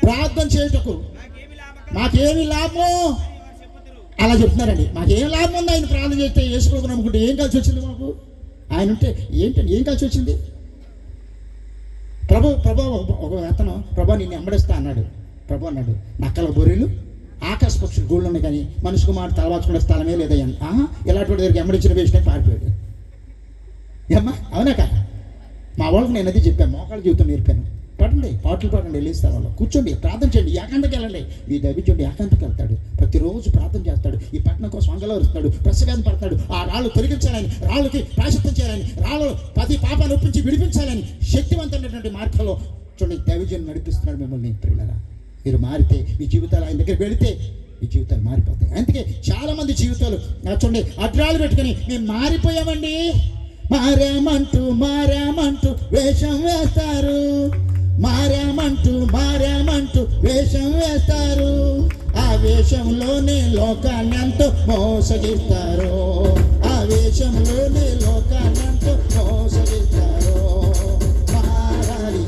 Speaker 1: ప్రార్థన చేయుటకు మాకేమి లాభం అలా చెప్తున్నారండి. మాకేం లాభం ఉంది ఆయన ప్రార్థన చేస్తే? యేసుప్రభువు నమ్ముకుంటే ఏం కలిసి వచ్చింది మాకు? ఆయన ఉంటే ఏంటండి ఏం కలిసి వచ్చింది? ప్రభు ఒక అతను ప్రభు నిన్ను వెంబడిస్తా అన్నాడు. ప్రభు అన్నాడు, నక్కల బొర్రెలు ఆకాశ పక్షులు గూళ్ళు ఉన్నాయి కానీ మనిషికి మాట తలవాచుకునే స్థలమే లేదయ్యాను. ఇలాంటి వాడి దగ్గరికి వెంబడించిన వేసిన పారిపోయాడు. ఏమ్మా అవునా కాదు? మా వాళ్ళకి నేను అది చెప్పాను, మోకాళ్ళ జీవితం నేర్పాను. పడండి, పాటలు పాడండి, వెళ్ళే స్థలంలో కూర్చోండి, ప్రార్థన చేయండి, ఏకాంతకి వెళ్ళండి. మీ దైవజనుడు ఏకాంతకి వెళ్తాడు, ప్రతిరోజు ప్రార్థన చేస్తాడు, ఈ పట్టణం కోసం అంగలరుస్తాడు, ప్రసవేదన పడతాడు. ఆ రాళ్ళు తొలగించాలని, రాళ్ళకి ప్రాయశ్చిత్తం చేయాలని, రాళ్ళు 10 పాపాలు ఒప్పించి విడిపించాలని శక్తివంతమైనటువంటి మార్గంలో చూడండి దైవజనుడు నడిపిస్తున్నాడు మిమ్మల్ని. ప్రియులారా, మీరు మారితే మీ జీవితాలు ఆయన దగ్గర వెళితే మీ జీవితాలు మారిపోతాయి. అందుకే చాలా మంది జీవితాలు చూడండి అడ్రాలు పెట్టుకొని మేము మారిపోయామండి, మారామంటూ వేషం వేస్తారు, మారామంటూ వేషం వేస్తారు. ఆ వేషంలోనే లోకాన్ని ఎంతో మోసగిస్తారు, ఆ వేషంలోనే లోకాన్ని ఎంతో మోసగిస్తారు. మారాలి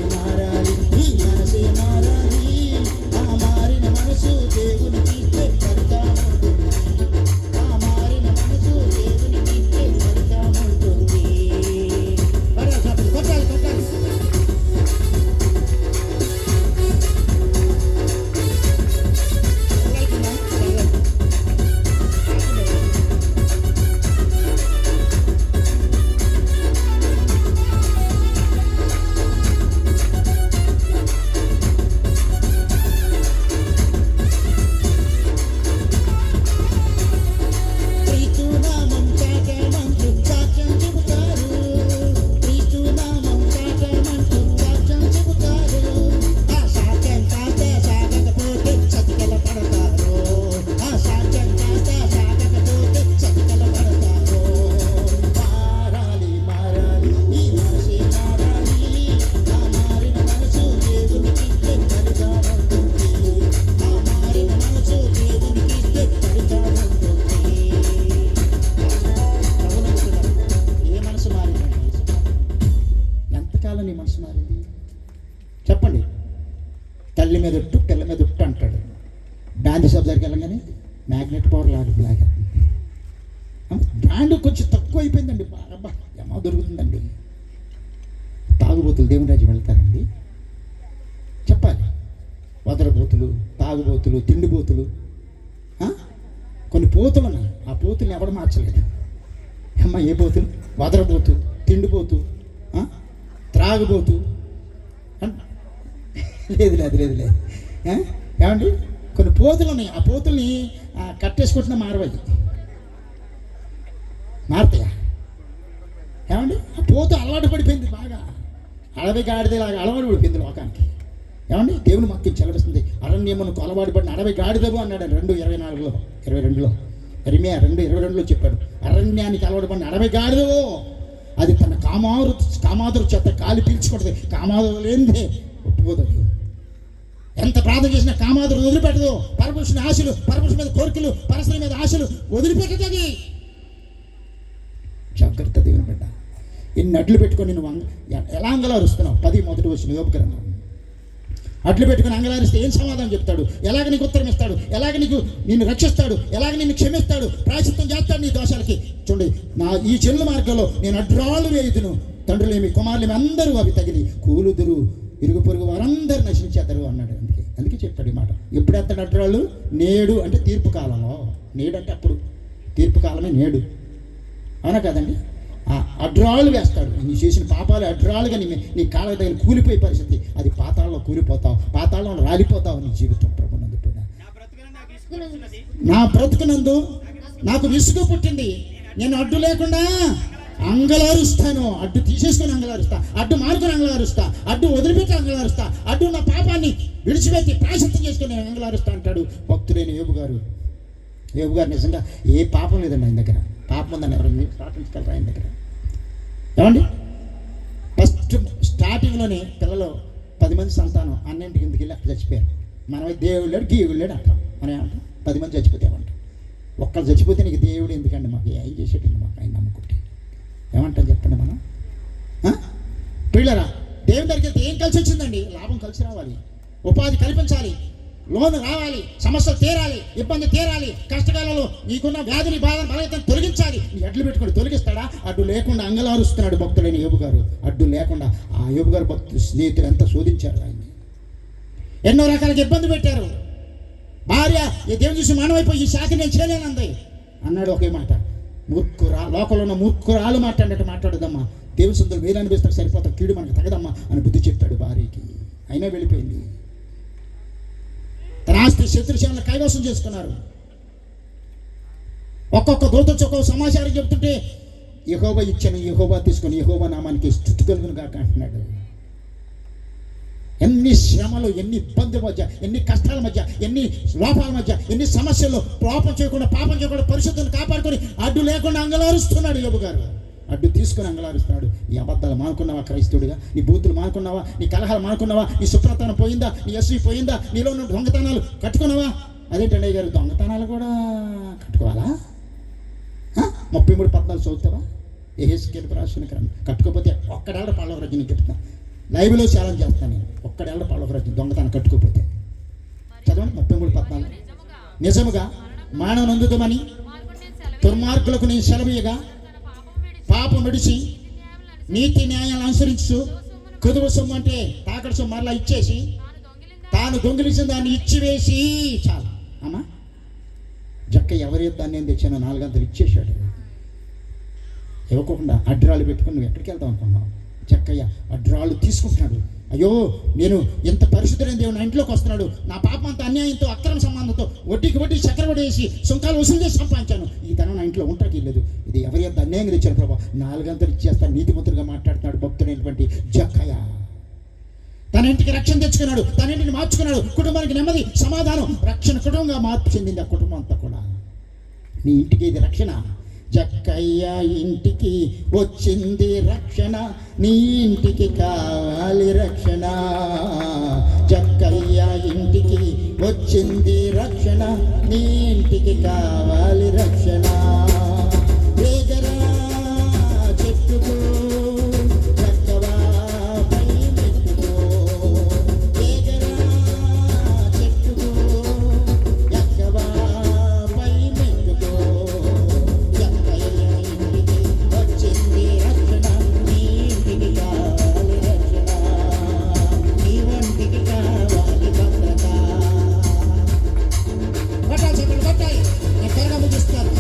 Speaker 1: ఈ మనసే మారాలి, ఆ మారిన మనసు దేవునికి ఇస్తే ఫలితం ఉంటుంది, ఆ మారిన మనసు దేవునికి ఇస్తే ఫలితం ఉంటుంది. కొట్టాలి చెప్పండి. తల్లి మీద ఒట్టు, పిల్ల మీద ఒట్టు అంటాడు. బ్రాండ్ షాప్ దగ్గరికి వెళ్ళగానే మ్యాగ్నెట్ పవర్ లాగేస్తుంది. బ్రాండ్ కొంచెం తక్కువ అయిపోయిందండి, బాగా ఏమో దొరుకుతుందండి. తాగుబోతులు దేవుని రాజ్యం వెళ్తారండి. చెప్పాలి, వదరబోతులు, తాగుబోతులు, తిండిబోతులు, కొన్ని పోతులు ఉన్నాయి. ఆ పోతుల్ని ఎవరు మార్చలేదు. అమ్మ ఏ పోతులు? వదరబోతు, తిండిపోతు, త్రాగుబోతు. లేదు ఏమండి, కొన్ని పోతులు ఉన్నాయి. ఆ పోతుల్ని కట్టేసుకుంటున్నా మారుతాయా? ఏమండి, ఆ పోతు అలవాటు పడిపోయింది, బాగా అడవి గాడిదలాగా అలవాటు పడిపోయింది లోకానికి. ఏమండి, దేవుని వాక్యం చెలవిస్తుంది, అరణ్యమునకు అలవాటు పడిన అడవి గాడిదవు అన్నాడు 2:22లో. ఎరిమియా 2:22లో చెప్పాడు, అరణ్యానికి అలవాటు పడిన అడవి గాడిదవు. అది తన కామాదురు చేత గాలి పీల్చుకుంటుంది. కామాదురు లేనిదే ఒప్పుకోదు. ఎంత ప్రార్థన చేసినా కామాదురు వదిలిపెట్టదు. పరపురుషుని ఆశలు, పరపురుషుని మీద కోరికలు, పరస్త్రీ మీద ఆశలు వదిలిపెట్టదు. జాగ్రత్త దేవుని బిడ్డ. ఇన్ని అడ్లు పెట్టుకొని నువ్వు ఎలా అంగలారుస్తున్నావు? 10:1 యోబు గ్రంథం. అడ్లు పెట్టుకుని అంగలారిస్తే ఏం సమాధానం చెప్తాడు? ఎలాగ నీకు ఉత్తరం ఇస్తాడు? ఎలాగ నిన్ను రక్షిస్తాడు? ఎలాగ నిన్ను క్షమిస్తాడు? ప్రాయశ్చిత్తం చేస్తాడు నీ దోషాలకి. చూడండి, నా ఈ చెల్లు మార్గంలో నేను అడ్రాలు వేయుదును, తండ్రులేమి కుమారులేమి అందరూ అవి తగిలి కూలుదురు, ఇరుగు పొరుగు వారందరూ నశించేద్దరు అన్నాడు. అందుకే చెప్పాడు ఈ మాట. ఎప్పుడు ఎత్తాడు అడ్రాళ్ళు? నేడు అంటే తీర్పు కాలంలో. నేడు అంటే అప్పుడు, తీర్పు కాలమే నేడు. అవునా కదండి? అడ్రాలు వేస్తాడు. నీ చేసిన పాపాలు అడ్రాలుగా నీ కాళ్ళ దగ్గర కూలిపోయే పరిస్థితి. అది పాతాళంలో కూలిపోతావు, పాతాళంలో రాలిపోతావు నీ జీవితం. ప్రభునందు నా బ్రతుకునందు నాకు విసుగు పుట్టింది, నేను అడ్డు లేకుండా అంగలారుస్తాను. అడ్డు తీసేసుకొని అంగలారుస్తా, అడ్డు మారుకొని అంగలారుస్తా, అడ్డు వదిలిపెట్టి అంగలారుస్తా, అడ్డు నా పాపాన్ని విడిచిపెట్టి ప్రాయశ్చిత్తం చేసుకొని నేను అంగలారుస్తా అంటాడు భక్తుడైన యోబు గారు. యోబు గారు నిజంగా ఏ పాపం లేదండి ఆయన దగ్గర. పాపం ఉందని ఎవరు స్థాపించగలరు ఆయన దగ్గర? ఏమండి, ఫస్ట్ స్టార్టింగ్లోనే పిల్లలు 10 మంది సంతానం, అన్నింటికి ఇంటికి వెళ్ళి అక్కడ చచ్చిపోయారు. మనమే దేవుడు లేడు గీవుడు లేడు అంటాం. మనం ఏమంటాం? 10 మంది చచ్చిపోతేమంటాం. ఒక్కరు చచ్చిపోతే నీకు దేవుడు ఎందుకండి? మాకు ఏం చేసేటండి? మాకు ఆయన నమ్ముకుంటే ఏమంటాం చెప్పండి మనం? పిల్లరా, దేవుని దగ్గరికి వెళ్తే ఏం కలిసి వచ్చిందండి? లాభం కలిసి రావాలి, ఉపాధి కల్పించాలి, లోను రావాలి, సమస్యలు తీరాలి, ఇబ్బంది తీరాలి, కష్టకాలంలో నీకున్న వ్యాధిని బలహీనతను తొలగించాలి. నీ అడ్లు పెట్టుకొని తొలగిస్తాడా? అడ్డు లేకుండా అంగలారుస్తున్నాడు భక్తుడైన యోబు గారు. అడ్డు లేకుండా ఆ యోబు గారు భక్తులు స్నేహితులు ఎంత శోధించారు ఆయన్ని, ఎన్నో రకాలుగా ఇబ్బంది పెట్టారు. భార్య ఈ దేవుని చూసి మానవైపోయి ఈ శాఖ నేను చేయలేనంది అన్నాడు. ఒకే మాట, లోకంలో ఉన్న మూర్ఖురాలు మాట్లాడదమ్మా, దేవుని సొంతం వేలు అనిపిస్తే సరిపోతాం, కీడు మనకు తగదమ్మా అని బుద్ధి చెప్పాడు భార్యకి. అయినా వెళ్ళిపోయింది. తన ఆస్తి శత్రుశేనలు కైవసం చేసుకున్నారు. ఒక్కొక్క దూత ఒక్కొక్క సమాచారం చెప్తుంటే యెహోవా ఇచ్చాను, యెహోవా తీసుకొని యెహోవా నామానికి స్తుతి కలుగును గాక అంటున్నాడు. ఎన్ని శ్రమలు, ఎన్ని ఇబ్బందుల మధ్య, ఎన్ని కష్టాల మధ్య, ఎన్ని లోపాల మధ్య, ఎన్ని సమస్యల్లో పాపం చేయకుండా పరిశుద్ధులను కాపాడుకొని అడ్డు లేకుండా అంగలారుస్తున్నాడు యోబు గారు. అడ్డు తీసుకుని అంగలారుస్తున్నాడు. ఈ అబద్ధాలు మానుకున్నావా క్రైస్తవుడిగా? నీ బూతులు మానుకున్నావా? నీ కలహాలు మానుకున్నావా? నీ శుభ్రతనం పోయిందా? నీ యశ్వి పోయిందా? నీలో ఉన్న దొంగతనాలు కట్టుకున్నావా? అదేంటండి గారు, దొంగతనాలు కూడా కట్టుకోవాలా? 33:14 చదువుతావా? యెహెజ్కేలు రాసిన గ్రంథం. కట్టుకోకపోతే ఒక్కడేళ్ళ పాలవ రజని చెప్తాను, లైవ్లో ఛాలెంజ్ చేస్తాను నేను. ఒక్కడేళ్ళ పాలవ రజని దొంగతనం కట్టుకోకపోతే చదవండి 33:14. నిజముగా మానవనందుకమని దుర్మార్గులకు నేను సెలవీయగా పాపం విడిచి నీతి న్యాయాలను అనుసరించు, కుదువ సొమ్ము అంటే తాకడ సొమ్ము మరలా ఇచ్చేసి తాను దొంగిలించిన దాన్ని ఇచ్చివేసి చాలు. అమ్మా, జక్క ఎవరి దాన్ని ఏం తెచ్చానో 4 గంటలు ఇచ్చేసాడు. ఇవ్వకుండా అడ్రాలు పెట్టుకుని నువ్వు ఎక్కడికి వెళ్తావు అనుకున్నావు? జక్కయ్య అడ్రాలు తీసుకుంటున్నాడు. అయ్యో, నేను ఎంత పరిశుద్ధమైన దేవుడు నా ఇంట్లోకి వస్తున్నాడు, నా పాపం అంత అన్యాయంతో అక్రమ సంబంధంతో వడ్డీకి వడ్డీ చక్రవడ్డీ వేసి సుంకాలు వసూలు చేసి సంపాదించాను, ఈ ధనం నా ఇంట్లో ఉంటాకి లేదు, ఇది ఎవరి ఎంత అన్యాయంగా ఇచ్చాను ప్రభా, 4 గంటలు ఇచ్చేస్తాను నీతిమంతుడిగా మాట్లాడుతున్నాడు భక్తుడైనటువంటి జక్కయ్య. తన ఇంటికి రక్షణ తెచ్చుకున్నాడు, తన ఇంటిని మార్చుకున్నాడు, కుటుంబానికి నెమ్మది సమాధానం రక్షణ కుటుంబంగా మార్పు చెందింది ఆ కుటుంబం అంతా కూడా. నీ ఇంటికి ఇది రక్షణ. జక్కయ్య ఇంటికి వచ్చింది రక్షణ, నీ ఇంటికి కావాలి రక్షణ. జక్కయ్య ఇంటికి వచ్చింది రక్షణ, నీ ఇంటికి కావాలి రక్షణ. వేగరా చెట్టుకు చక్కవా పై మెట్టుకో, వేగరా చెట్టుకు చక్కవా పై మెట్టుకో. జక్కయ్య ఇంటికి వచ్చింది రక్షణ, నీ ఇంటికి కావాలి రక్షణ, నీ ఒంటికి కావాలి భద్రత. కొట్టాలి చెప్పండి, కొట్టాలి. నేను త్వరగా ముగిస్తాను.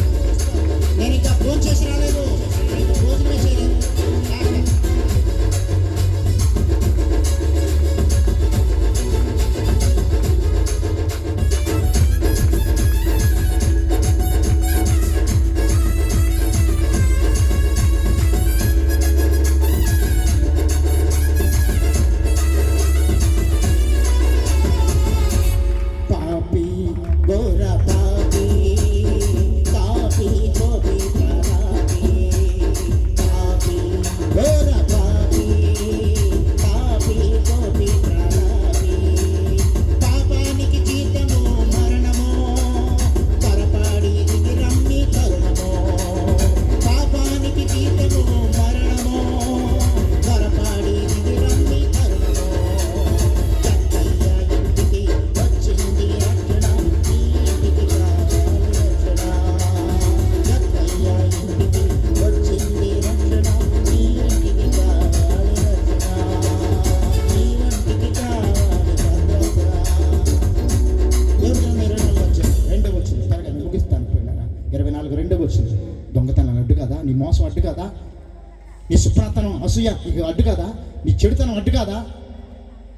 Speaker 1: అసూయ నీకు అడ్డు కాదా? నీ చెడుతనం అడ్డు కాదా?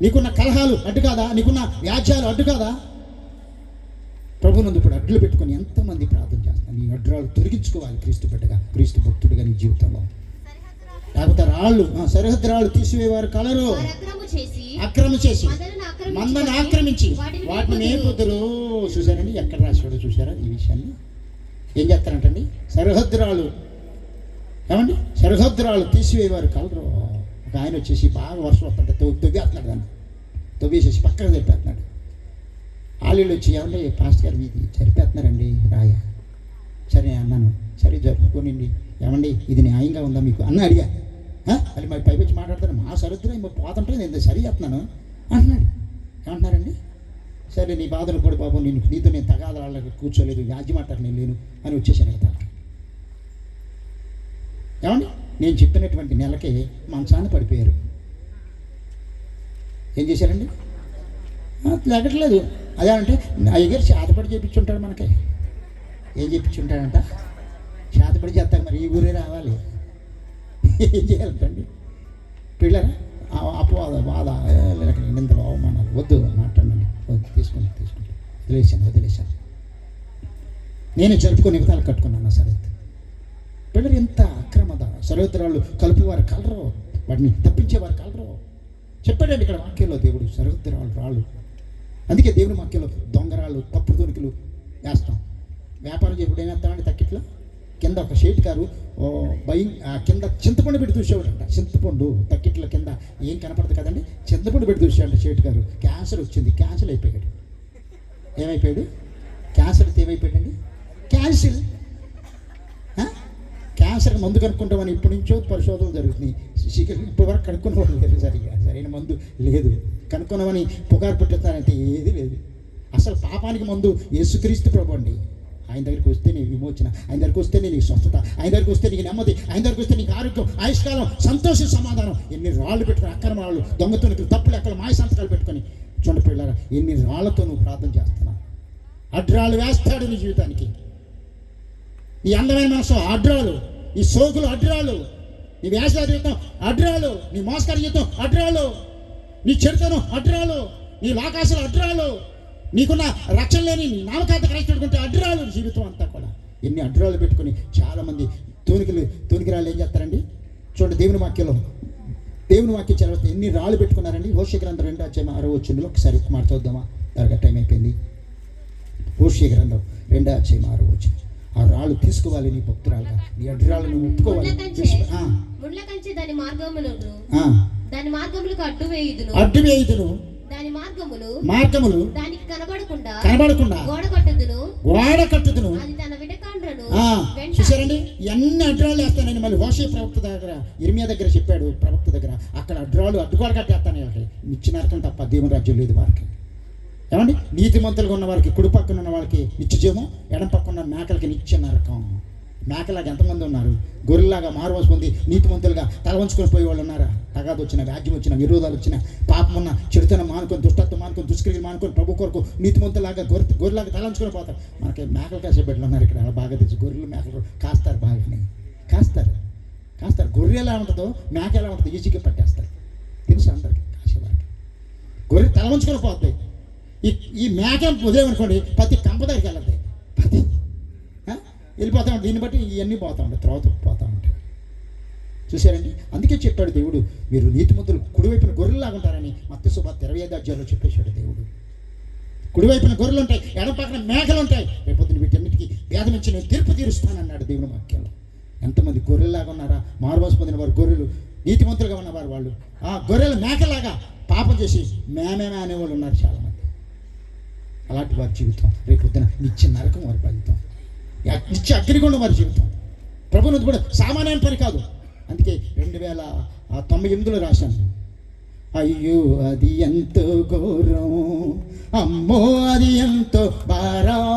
Speaker 1: నీకున్న కలహాలు అడ్డు కాదా? నీకున్న వ్యాజ్యాలు అడ్డు కాదా? ప్రభునందు ఇప్పుడు అడ్డులు పెట్టుకొని ఎంతమంది ప్రార్థన చేస్తారు? నీ అడ్డురాలు తొలగించుకోవాలి క్రీస్తు బిడ్డగా, క్రీస్తు భక్తుడిగా నీ జీవితంలో. లేకపోతే రాళ్ళు, సరిహద్దు రాళ్ళు తీసివేవారు కలరు, అక్రమ చేసి మందను ఆక్రమించి వాటిని మేపుదురు. చూశారండి ఎక్కడ రాశాడో చూసారా ఈ విషయాన్ని? ఏం చేస్తారంటండి? సరిహద్దు రాళ్ళు, ఏమండి సరిహద్దు రాళ్ళు తీసివేవారు కలరు. ఒక ఆయన వచ్చేసి బాగా వర్షం వస్తుంటే తవ్వేస్తున్నాడు, దాన్ని తవ్వేసేసి పక్కన చెప్పేస్తున్నాడు. ఆలీళ్ళు వచ్చి ఏమంటే పాస్టర్ గారు మీది జరిపేస్తున్నారండి రాయ. సరే అన్నాను, సరే జరుపుకోనండి. ఏమండి ఇది న్యాయంగా ఉందా మీకు అన్న అడిగా. అది మరి పైకి వచ్చి మాట్లాడతాను, మా సరిద్రం ఇంకో పోతుంటే నేను సరి చెప్తున్నాను అంటున్నాడు. ఏమంటున్నారండి? సరే నీ బాధలు పడి బాబు, నీతో నేను తగాదాళ్ళకి కూర్చోలేదు, వ్యాజ్యం మాట్లాడి నేను లేను అని వచ్చేసాను కదా. ఏమండి నేను చెప్పినటువంటి నెలకి మంచాన్ని పడిపోయారు. ఏం చేశారండి? లెగట్లేదు. అదే అంటే అయ్యగారు చేతపడి చేపించుంటాడు మనకి. ఏం చెప్పించుంటాడంట? చేతపడి చేస్తాక మరి ఈ ఊరే రావాలి. ఏం చేయాలంటండి? పిల్లరా అపవాద బాధ నిందలు అవమానాలు వద్దు మాట్లాడండి, తీసుకుంటాను వదిలేశాను. నేను జరుపుకొని విధాలు కట్టుకున్నాను. సరే పిల్లలు ఎంత అక్రమద సరిహద్దురాళ్ళు కలుపువారు కలరు, వాటిని తప్పించేవారు కలరు. చెప్పాడండి ఇక్కడ వాక్యంలో దేవుడు సరిహద్దురాళ్ళు రాళ్ళు. అందుకే దేవుని వాక్యంలో దొంగరాళ్ళు, తప్పుడు దొనికలు వేస్తాం. వ్యాపారం చేయప్పుడు ఏం వేస్తామండి? తక్కిట్లో కింద ఒక షేట్ గారు కింద చింతపండు పెట్టి చూసేవాడంట. చింతపండు తక్కిట్ల కింద ఏం కనపడదు కదండి, చింతపండు పెట్టి చూసాడంట షేట్ గారు. క్యాన్సర్ వచ్చింది, క్యాన్సర్ అయిపోయాడు. ఏమైపోయాడు? క్యాన్సర్ ఏమైపోయాడండి? క్యాన్సర్ మందు కనుక్కుంటామని ఇప్పటి నుంచో పరిశోధనలు జరుగుతున్నాయి. ఇప్పటి వరకు కనుక్కున్నవాళ్ళు లేదు, సరైన మందు లేదు. కనుక్కున్నామని పుకారు పెట్టేస్తారంటే ఏది లేదు. అసలు పాపానికి మందు యేసుక్రీస్తు ప్రభు అండి. ఆయన దగ్గరికి వస్తే నీకు విమోచన, ఆయన దగ్గరికి వస్తే నీకు స్వస్థత, ఆయన దగ్గరికి వస్తే నీకు నెమ్మది, ఆయన దగ్గరికి వస్తే నీకు ఆరోగ్యం, ఆయుష్కాలం, సంతోషం, సమాధానం. ఎన్ని రాళ్ళు పెట్టుకుని అక్రమ రాళ్ళు, దొంగతోనికి తప్పులు ఎక్కడ మాయ సంతకాలు పెట్టుకొని చూడండి పిల్లరా, ఎన్ని రాళ్లతో నువ్వు ప్రార్థన చేస్తున్నావు. అడ్రాలు వేస్తాడు నీ జీవితానికి. నీ అందమైన మనసు అడ్రాలు, నీ సోకులు అడ్రాలు, నీ వ్యాసాల జీవితం అడ్రాలు, నీ మోసకారి జీవితం అడ్రాలు, నీ చెడుతనం అడ్రాలు, నీ లాకాశాలు అడ్రాలు, నీకున్న రక్షణ లేని నామకాంత క్రైస్తవుడుకుంటే అడ్రాలు జీవితం అంతా కూడా. ఎన్ని అడ్రాలు పెట్టుకుని చాలామంది తూనికిరాళ్ళు ఏం చేస్తారండి? చూడండి దేవుని వాక్యంలో, దేవుని వాక్యం చదివితే ఎన్ని రాళ్ళు పెట్టుకున్నారండి. హోషేయ గ్రంథం 2:6 ఒకసారి మాట చూద్దామా? త్వరగా టైం అయిపోయింది. హోషేయ గ్రంథం 2:6. ఆ రాళ్ళు తీసుకోవాలి నీ భక్తురాలుగా, నీ అడ్రాలను ఒప్పుకోవాలి.
Speaker 2: దాని మార్గములకు అడ్డు వేయుదును, దాని
Speaker 1: మార్గములు
Speaker 2: దానికి కనబడకుండా
Speaker 1: గోడ కట్టుదును.
Speaker 2: అది తన విడకాండ్రను
Speaker 1: చూసారండి, ఎన్ని అడ్రాలు వేస్తానండి. మళ్ళీ హోషేయ ప్రవక్త దగ్గర, ఇర్మియా దగ్గర చెప్పాడు ప్రవక్త దగ్గర, అక్కడ అడ్డుగోడ కట్టేస్తాను. వాళ్ళకి నిత్య నరకం తప్ప దేవుని రాజ్యం లేదు వారికి. ఏమండి నీతిమంతులుగా ఉన్న వాళ్ళకి, కుడి పక్కన ఉన్న వాళ్ళకి నిత్యజీవం, ఎడం పక్కన ఉన్న మేకలకి నిత్య నరకం. మేకలాగా ఎంతమంది ఉన్నారు? గొర్రెలాగా మారువలసి పొంది నీతిమంతులుగా తల వంచుకొని పోయే వాళ్ళు ఉన్నారా? తగాదు వచ్చిన, వ్యాజ్యం వచ్చిన, విరోధాలు వచ్చిన, పాపం ఉన్న, చెడుతనం మానుకొని, దుష్టత్వం మానుకొని, దుష్క్రియలు మానుకొని ప్రభు కొరకు నీతిమంతులాగా గొర్రెలాగా తల వంచుకొని పోతారు. మనకి మేకలు కాసే బిడ్డలు ఉన్నారు ఇక్కడ. అలా బాగా తెచ్చి గొర్రెలు మేకలు కాస్తారు, బాగానే కాస్తారు. గొర్రె ఎలా ఉంటుందో మేక ఎలా ఉంటుందో ఈజీగా పట్టేస్తారు. తెలుసు అందరికి కాసేవారికి. గొర్రె తల వంచుకొని పోతాయి. ఈ మేక ఉదయం అనుకోండి ప్రతి కంప దగ్గరికి వెళ్ళద్ది, ప్రతి వెళ్ళిపోతా ఉంటాయి. దీన్ని బట్టి ఇవన్నీ పోతా ఉంటాయి, తర్వాత పోతా ఉంటాయి. చూసారండి, అందుకే చెప్పాడు దేవుడు, మీరు నీతిమంతులు కుడివైపున గొర్రెల్లాగా ఉంటారని మత్తయి సువార్త 25 చెప్పేశాడు దేవుడు. కుడివైపున గొర్రెలు ఉంటాయి, ఎడం పక్కన మేకలు ఉంటాయి. రేపొద్దున వీటన్నిటికీ భేదం ఇచ్చి నేను తీర్పు తీరుస్తానన్నాడు దేవుని వాక్యంలో. ఎంతమంది గొర్రెల్లాగా ఉన్నారా? మారువాసు పొందిన వారు గొర్రెలు, నీతిమంతులుగా ఉన్నవారు వాళ్ళు. ఆ గొర్రెలు మేకలాగా పాపం చేసి మేమే అనేవాళ్ళు ఉన్నారు చాలామంది. అలాంటి వారి జీవితం రేపొద్దున నిత్య నరకం వారి ఫలితం, నిత్య అగ్నిగుండం వారి జీవితం. ప్రభువుని కూడా సామాన్యమైన పని కాదు. అందుకే 2098 రాశాను, అయ్యో అది ఎంతో ఘోరం, అమ్మో అది ఎంతో భారం,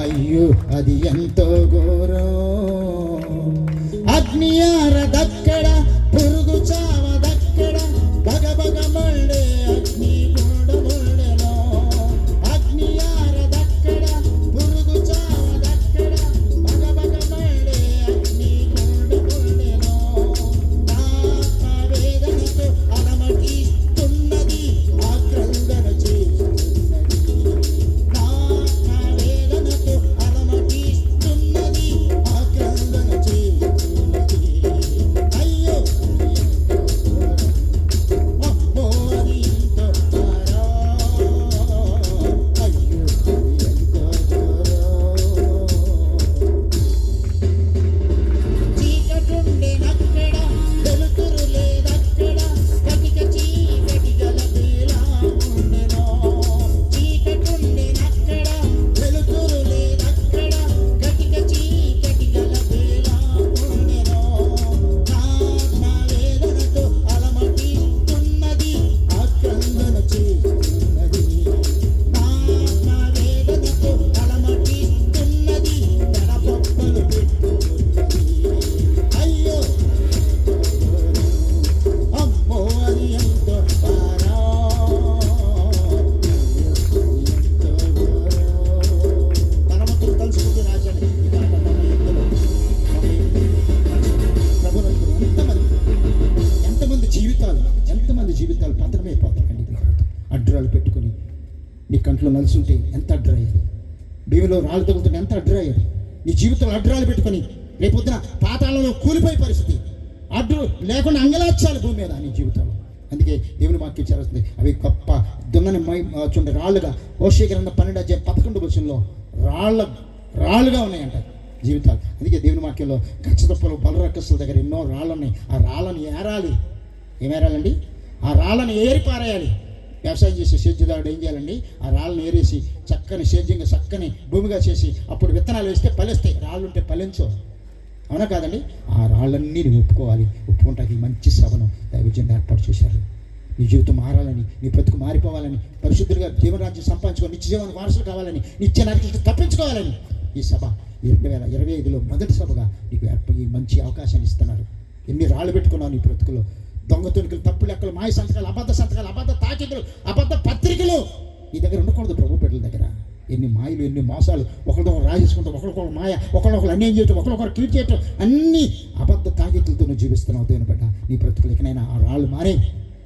Speaker 1: అయ్యో అది ఎంతో ఘోరం, అగ్ని ఆరదక్కడ, పురుగు చావదక్కడ, బగబగ మండే అగ్ని గుండముండెనో, అగ్ని ఆరదక్కడ, పురుగు చావదక్కడ, బగబగ మండే అగ్ని గుండముండెనో, వేస్తున్నది, నా ఆత్మ వేదనతో తలమటిస్తున్నది, తలపొప్పలు పెట్టుకున్నది. అయ్యో అమ్మో అది ఎంతో భారం, ధనవంతులు తలుచుకుంటూ రాజండి ఈ మాట. ఎంతమంది జీవితాలు పతనమైపోతారండి. అడ్రాలు పెట్టుకుని నీ కంట్లో నలుసుంటే ఎంత అడ్రయ్యారు, భూమిలో రాళ్ళు తగులుతుంటే ఎంత అడ్రయ్యారు. నీ జీవితంలో అడ్రాలు పెట్టుకొని రేపొద్దున పాతాళంలో కూలిపోయే పరిస్థితి, అడ్డు లేకుండా అంగలార్చాలి భూమి మీద నీ జీవితంలో. అందుకే దేవుని వాక్యం చేస్తుంది, అవి గొప్ప దున్నని చూడండి రాళ్ళుగా. హోషేయ గ్రంథం 12:11 రాళ్ళుగా ఉన్నాయంట జీవితాలు. అందుకే దేవుని వాక్యంలో కచ్చదప్పలు బలరక్కసుల దగ్గర ఎన్నో రాళ్ళు ఉన్నాయి. ఆ రాళ్ళని ఏరాలి. ఏమేరాలండి? ఆ రాళ్ళని ఏరి పారేయాలి. వ్యవసాయం చేసే సేద్యదారుడు ఏం చేయాలండి? ఆ రాళ్ళని ఏరేసి చక్కని సేద్యంగా చక్కని భూమిగా చేసి అప్పుడు విత్తనాలు వేస్తే ఫలిస్తాయి. రాళ్ళు ఉంటే ఫలించవు, అవునా కాదండి? ఆ రాళ్ళన్నీ నువ్వు ఒప్పుకోవాలి. ఒప్పుకుంటానికి మంచి సభను దైవజనుడు ఏర్పాటు చేశారు. నీ జీవితం మారాలని, నీ బ్రతుకు మారిపోవాలని, పరిశుద్ధులుగా జీవనరాజ్యం సంపాదించుకొని నిత్య జీవనానికి వారసులు కావాలని, నిత్య నరకం తప్పించుకోవాలని ఈ సభ 2025లో మొదటి సభగా నీకు ఈ మంచి అవకాశాన్ని ఇస్తున్నారు. ఎన్ని రాళ్ళు పెట్టుకున్నావు నీ బ్రతుకులో? దొంగ తొలికలు, తప్పు లెక్కలు, మాయ సంతకాలు, అబద్ధ తాకితులు, అబద్ధ పత్రికలు నీ దగ్గర ఉండకూడదు. ప్రభు బిడ్డల దగ్గర ఎన్ని మాయలు, ఎన్ని మోసాలు, ఒకరిదొకరు రాజేసుకుంటాం, ఒకరికొకరు మాయ, ఒకరికొకరు అన్యాయం చేయటం, ఒకరికొకరు కీడు చేయటం, అన్ని అబద్ధ తాకితులతో నువ్వు జీవిస్తున్నావు. దేవుని బిడ్డ, నీ బ్రతుకులు ఎక్కడైనా ఆ రాళ్ళు మారే,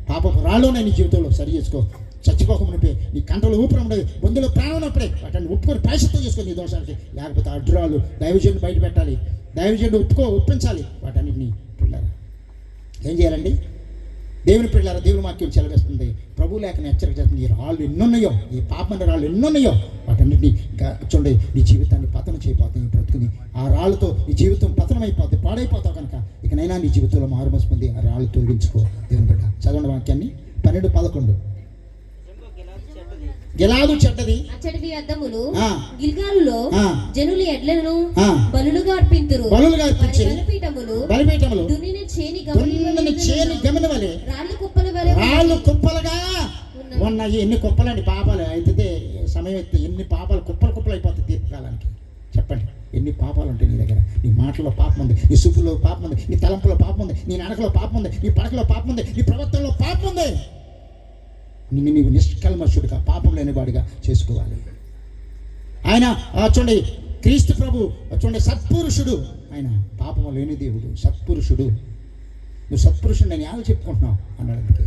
Speaker 1: పాపపు రాళ్ళునే నీ జీవితంలో సరి చేసుకో. చచ్చిపోకమునిపే నీ కంటలో ఊపిరి ఉండదు, బొందులో ప్రాణం ఉన్నప్పుడే వాటిని ఒప్పుకొని ప్రాయశ్చిత్తం చేసుకొని నీ దోషాలకి. లేకపోతే అడ్డురాళ్ళు దైవజనుడు బయట పెట్టాలి, దైవజనుడు ఒప్పించాలి వాటన్నిటిని. పిల్లరా ఏం చేయాలండి? దేవుని పిల్లరా, దేవుని వాక్యం చెలవేస్తుంది. ప్రభు లేఖను హెచ్చరిక చేస్తుంది. ఈ రాళ్ళు ఎన్నున్నాయో, ఈ పాపమైన రాళ్ళు ఎన్నున్నాయో వాటన్నిటిని చూడండి. నీ జీవితాన్ని పతనం చేయబోతాయి. ఈ బ్రతుకుని ఆ రాళ్ళతో నీ జీవితం పతనం అయిపోతుంది, పాడైపోతావు. కనుక ఇకనైనా నీ జీవితంలో మారుమనసు పొంది ఆ రాళ్ళు తొలగించుకో. దేవుని బిడ్డ చదవండి వాక్యాన్ని. 12:11 గిలాదు చెడ్డది,
Speaker 2: అచ్చటివి అద్దములు గిల్గాలులో జనులు ఎడ్లను బలులుగా అర్పింతురు,
Speaker 1: బలిపీఠములు
Speaker 2: దున్నిన చేని
Speaker 1: గమన వలె రాళ్ళు కుప్పలుగా ఉన్నాయి. ఎన్ని కుప్పలండి పాపాలు అయితే సమయం అయితే ఎన్ని పాపాలు కుప్పలు అయిపోతాయి తీర్పుకాలానికి. చెప్పండి, ఎన్ని పాపాలు ఉంటాయి నీ దగ్గర? నీ మాటలో పాపం ఉంది, నీ చూపులో పాపం ఉంది, నీ తలంపులో పాపం ఉంది, నీ నడకలో పాపం ఉంది, నీ పడకలో పాపం ఉంది, నీ ప్రవర్తనలో పాపం ఉంది. నిన్ను నీవు నిష్కల్మషుడిగా, పాపం లేనివాడిగా చేసుకోవాలి. ఆయన చూడండి, క్రీస్తు ప్రభు చూడండి సత్పురుషుడు. ఆయన పాపము లేని దేవుడు, సత్పురుషుడు. నువ్వు సత్పురుషుడు అని ఎలా చెప్పుకుంటున్నావు అన్నాడు. అందుకే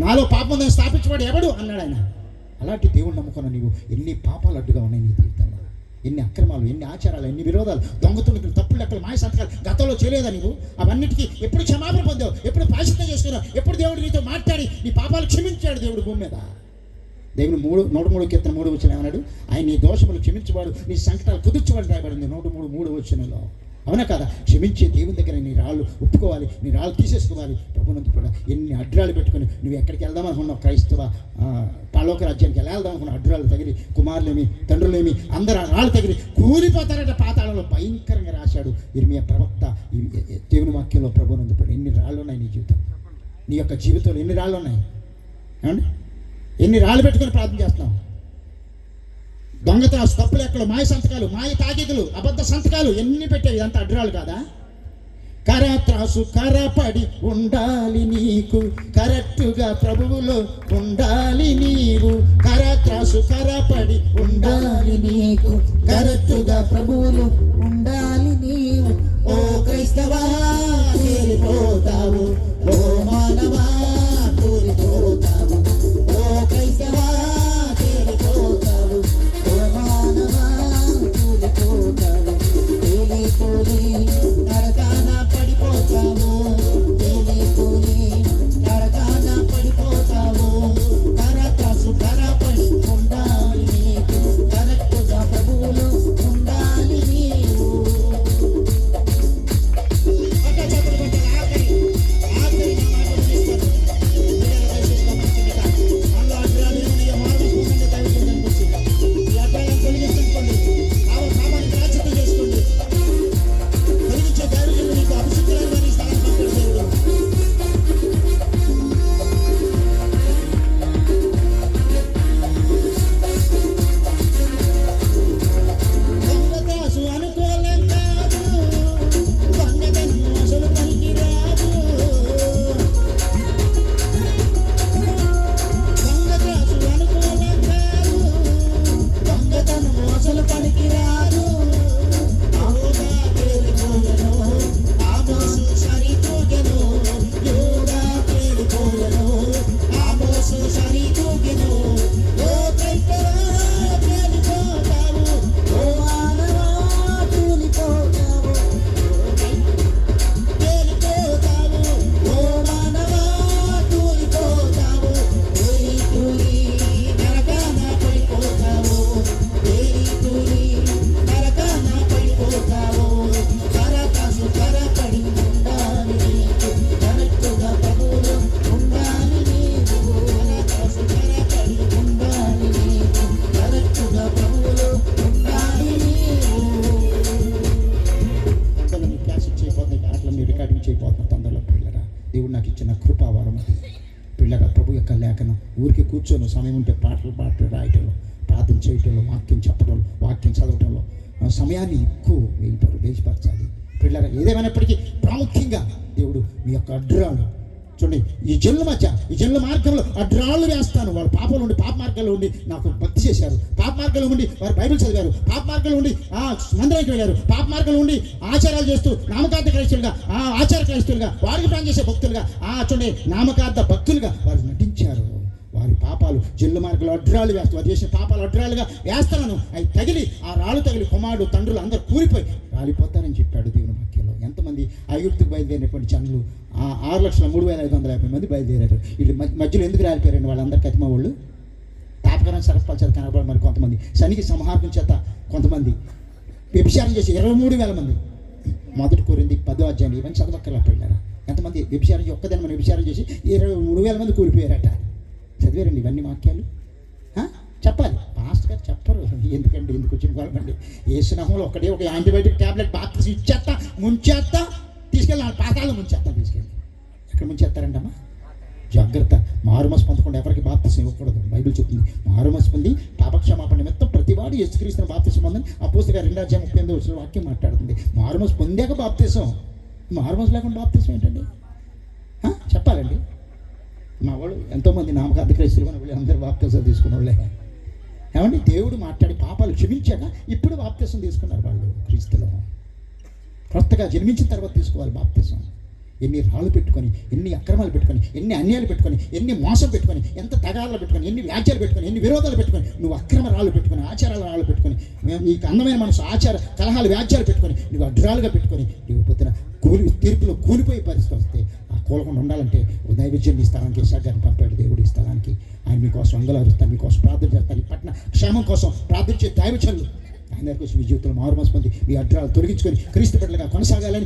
Speaker 1: నాలో పాపం ఉందని స్థాపించబడి ఎవడు అన్నాడు ఆయన. అలాంటి దేవుడు నమ్ముకున్న నీవు ఎన్ని పాపాలు అడ్డుగా ఉన్నాయి నీ జీవితంలో, ఎన్ని అక్రమాలు, ఎన్ని ఆచారాలు, ఎన్ని విరోధాలు, దొంగతులకు, తప్పుడు లెక్కలు, మాయ సంతకాలు గతంలో చేయలేదా నీవు? అవన్నిటికీ ఎప్పుడు క్షమాపణ పొందావు? ఎప్పుడు ప్రాయశ్చిత్తం చేసుకున్నావు? ఎప్పుడు దేవుడు నీతో మాట్లాడి నీ పాపాలు క్షమించాడు దేవుడు భూమి మీద? దేవుని 103 కీర్తన 3 వచనం ఏమన్నాడు? ఆయన నీ దోషములు క్షమించేవాడు, నీ సంకటాలు కుదుర్చేవాడు రాయబడింది 103 వచనంలో. అవునా కదా? క్షమించే దేవుని దగ్గర నీ రాళ్ళు ఒప్పుకోవాలి, నీ రాళ్ళు తీసేసుకోవాలి. ప్రభునందు కూడా ఎన్ని అడ్రాలు పెట్టుకొని నువ్వు ఎక్కడికి వెళ్దాం అనుకున్నావు? క్రైస్తవ పరలోక రాజ్యానికి ఎలా వెళ్దాం అనుకున్నావు? అడ్రాలు తగిలి కుమారులేమి, తండ్రులేమి అందరూ ఆ రాళ్ళు తగిలి కూలిపోతారట పాతాళంలో. భయంకరంగా రాశాడు ఇర్మియా ప్రవక్త దేవుని వాక్యంలో. ప్రభునందు కూడా ఎన్ని రాళ్ళు ఉన్నాయి నీ జీవితం, నీ యొక్క జీవితంలో ఎన్ని రాళ్ళు ఉన్నాయి? ఏమండి, ఎన్ని రాళ్ళు పెట్టుకొని ప్రార్థన చేస్తున్నావు? దొంగతనాలు, తప్పు లెక్కలు, మాయ సంతకాలు, మాయ తాకితులు, అబద్ధ సంతకాలు ఎన్ని పెట్టావు? ఇదంతా అడ్రాలు కాదా? కరత్రాసు కరపడి ఉండాలి నీకు, కరెక్టుగా ప్రభువులో ఉండాలి నీవు. కరత్రాసు కరపడి ఉండాలి నీకు, కరెక్టుగా ప్రభువులో ఉండాలి నీవు. ఓ క్రైస్తవా తేలిపోతావు, ఓ మానవా తూలిపోతావు. ఓ క్రైస్తవా తేలిపోతావు, ఓ మానవా తూలిపోతావు. తేలిపోలి నరకాన పడిపోతావు, తేలిపోలి నరకాన పడిపోతావు. కరత్రాసు కరపడి ఉండాలి నీకు, కరెక్టుగా ప్రభువులో ఉండాలి నీవు. ఆఖరి కూర్చొని సమయం ఉంటే పాటలు రాయటంలో, ప్రార్థన చేయటంలో, వాక్యం చెప్పడంలో, వాక్యం చదవటంలో సమయాన్ని ఎక్కువ వేయపరచాలి. పిల్లల ఏదేమైనప్పటికీ ప్రాముఖ్యంగా దేవుడు మీ యొక్క అడ్రాలు చూడండి, ఈ జనుల మార్గంలో అడ్రాళ్ళు వేస్తాను. వాళ్ళు పాపంలో ఉండి, పాప మార్గంలో ఉండి నాకు భక్తి చేశారు, పాప మార్గంలో ఉండి వారు బైబిల్ చదివారు, పాప మార్గంలో ఉండి మందిరానికి వెళ్ళారు, పాప మార్గంలో ఉండి ఆచారాలు చేస్తూ నామకార్థ క్రైస్తవులుగా, ఆచార క్రైస్తవులుగా, వారికి ప్రాణం చేసే భక్తులుగా, చూడండి నామకార్థ భక్తులుగా వారు నటించారు. వారి పాపాలు జల్లు మార్గంలో అడ్రాలు వేస్తారు. వారు చేసిన పాపాలు అడ్రాలుగా వేస్తాను. అవి తగిలి, ఆ రాళ్ళు తగిలి కుమారుడు తండ్రులు అందరూ కూలిపోయి రాలిపోతారని చెప్పాడు దేవుని వాక్యంలో. ఎంతమంది ఐగుప్తుకు బయలుదేరినటువంటి జనులు 6,03,550 మంది బయలుదేరారు. వీళ్ళు మధ్యలో ఎందుకు రాలిపోయారండి? వాళ్ళందరూ కతిమ వాళ్ళు తాపకరం సరఫరాల చేత కనబడి, మరి కొంతమంది సనికి సంహారం చేత, కొంతమంది వ్యభిచారం చేసి 23,000 మంది. మొదటి కొరింథీ 10వ అధ్యాయం ఇవన్నీ చదవక్కర్లా పిల్లరా. ఎంతమంది వ్యభిచారం చేసి, ఒక్కదాన్ని మనం వ్యభిచారం చేసి 23,000 మంది కూలిపోయారట. చదివారండి ఇవన్నీ వాక్యాలు? చెప్పాలి. పాస్టర్ గారు చెప్పరు. ఎందుకంటే ఎందుకు వచ్చిన వాళ్ళండి? ఏసునామంలో ఒక యాంటీబయాటిక్ ట్యాబ్లెట్ బాప్తిసం ఇచ్చేస్తా, ముంచేస్తా, తీసుకెళ్ళి నా పాతాలను ముంచేస్తా. తీసుకెళ్ళి ఎక్కడ ముంచేస్తారంటమ్మా? జాగ్రత్త. మారుమనసు పొందకుండా ఎవరికి బాప్తిసం ఇవ్వకూడదు. బైబిల్ చెప్తుంది, మారుమనసు పొంది పాపక్షమాపణ నిమిత్తం ప్రతివాడు యేసుక్రీస్తును బాప్తిసం పొందని అపోస్తలుగా 2వ అధ్యాయం 38వ వచనం వాక్యం మాట్లాడుతుంది. మారుమనసు పొందాక బాప్తిసం. మారుమనసు లేకుండా బాప్తిసం ఏంటండి? చెప్పాలండి. మా వాళ్ళు ఎంతోమంది నామకార్థ క్రైస్తవులు వాళ్ళు అందరూ బాప్తిసం తీసుకున్న వాళ్ళే. ఏమండి? దేవుడు మాట్లాడి పాపాలు క్షమించాక ఇప్పుడు బాప్తిసం తీసుకున్నారు వాళ్ళు. క్రీస్తులో కొత్తగా జన్మించిన తర్వాత తీసుకోవాలి బాప్తిసం. ఎన్ని రాళ్ళు పెట్టుకొని, ఎన్ని అక్రమాలు పెట్టుకొని, ఎన్ని అన్యాయాలు పెట్టుకొని, ఎన్ని మోసం పెట్టుకొని, ఎంత తగాదాలు పెట్టుకొని, ఎన్ని వ్యాజ్యాలు పెట్టుకొని, ఎన్ని విరోధాలు పెట్టుకొని, నువ్వు అక్రమ రాళ్ళు పెట్టుకొని, ఆచారాల రాళ్ళు పెట్టుకొని, నీకు అందమైన మనసు ఆచార కలహాలు వ్యాజ్యాలు పెట్టుకొని, నువ్వు అడ్రాలుగా పెట్టుకొని, నువ్వు పొద్దున తీర్పులో కూలిపోయే పరిస్థితి వస్తే ఆ కూలకుండా ఉండాలంటే దైవజన్ ఈ స్థలానికి ఇసాక్ గారిని పంపాడు దేవుడు. ఈ స్థలానికి ఆయన మీకోసం అంగలారుస్తాను, మీకోసం ప్రార్థన చేస్తాను. ఈ పట్టణ క్షేమం కోసం ప్రార్థించే దైవజనులు ఆయన దగ్గరికి వచ్చి మీ జీవితంలో మారుమనసు పొంది మీ అడ్రాలు తొలగించుకొని క్రీస్తు బిడ్డలుగా కొనసాగాలని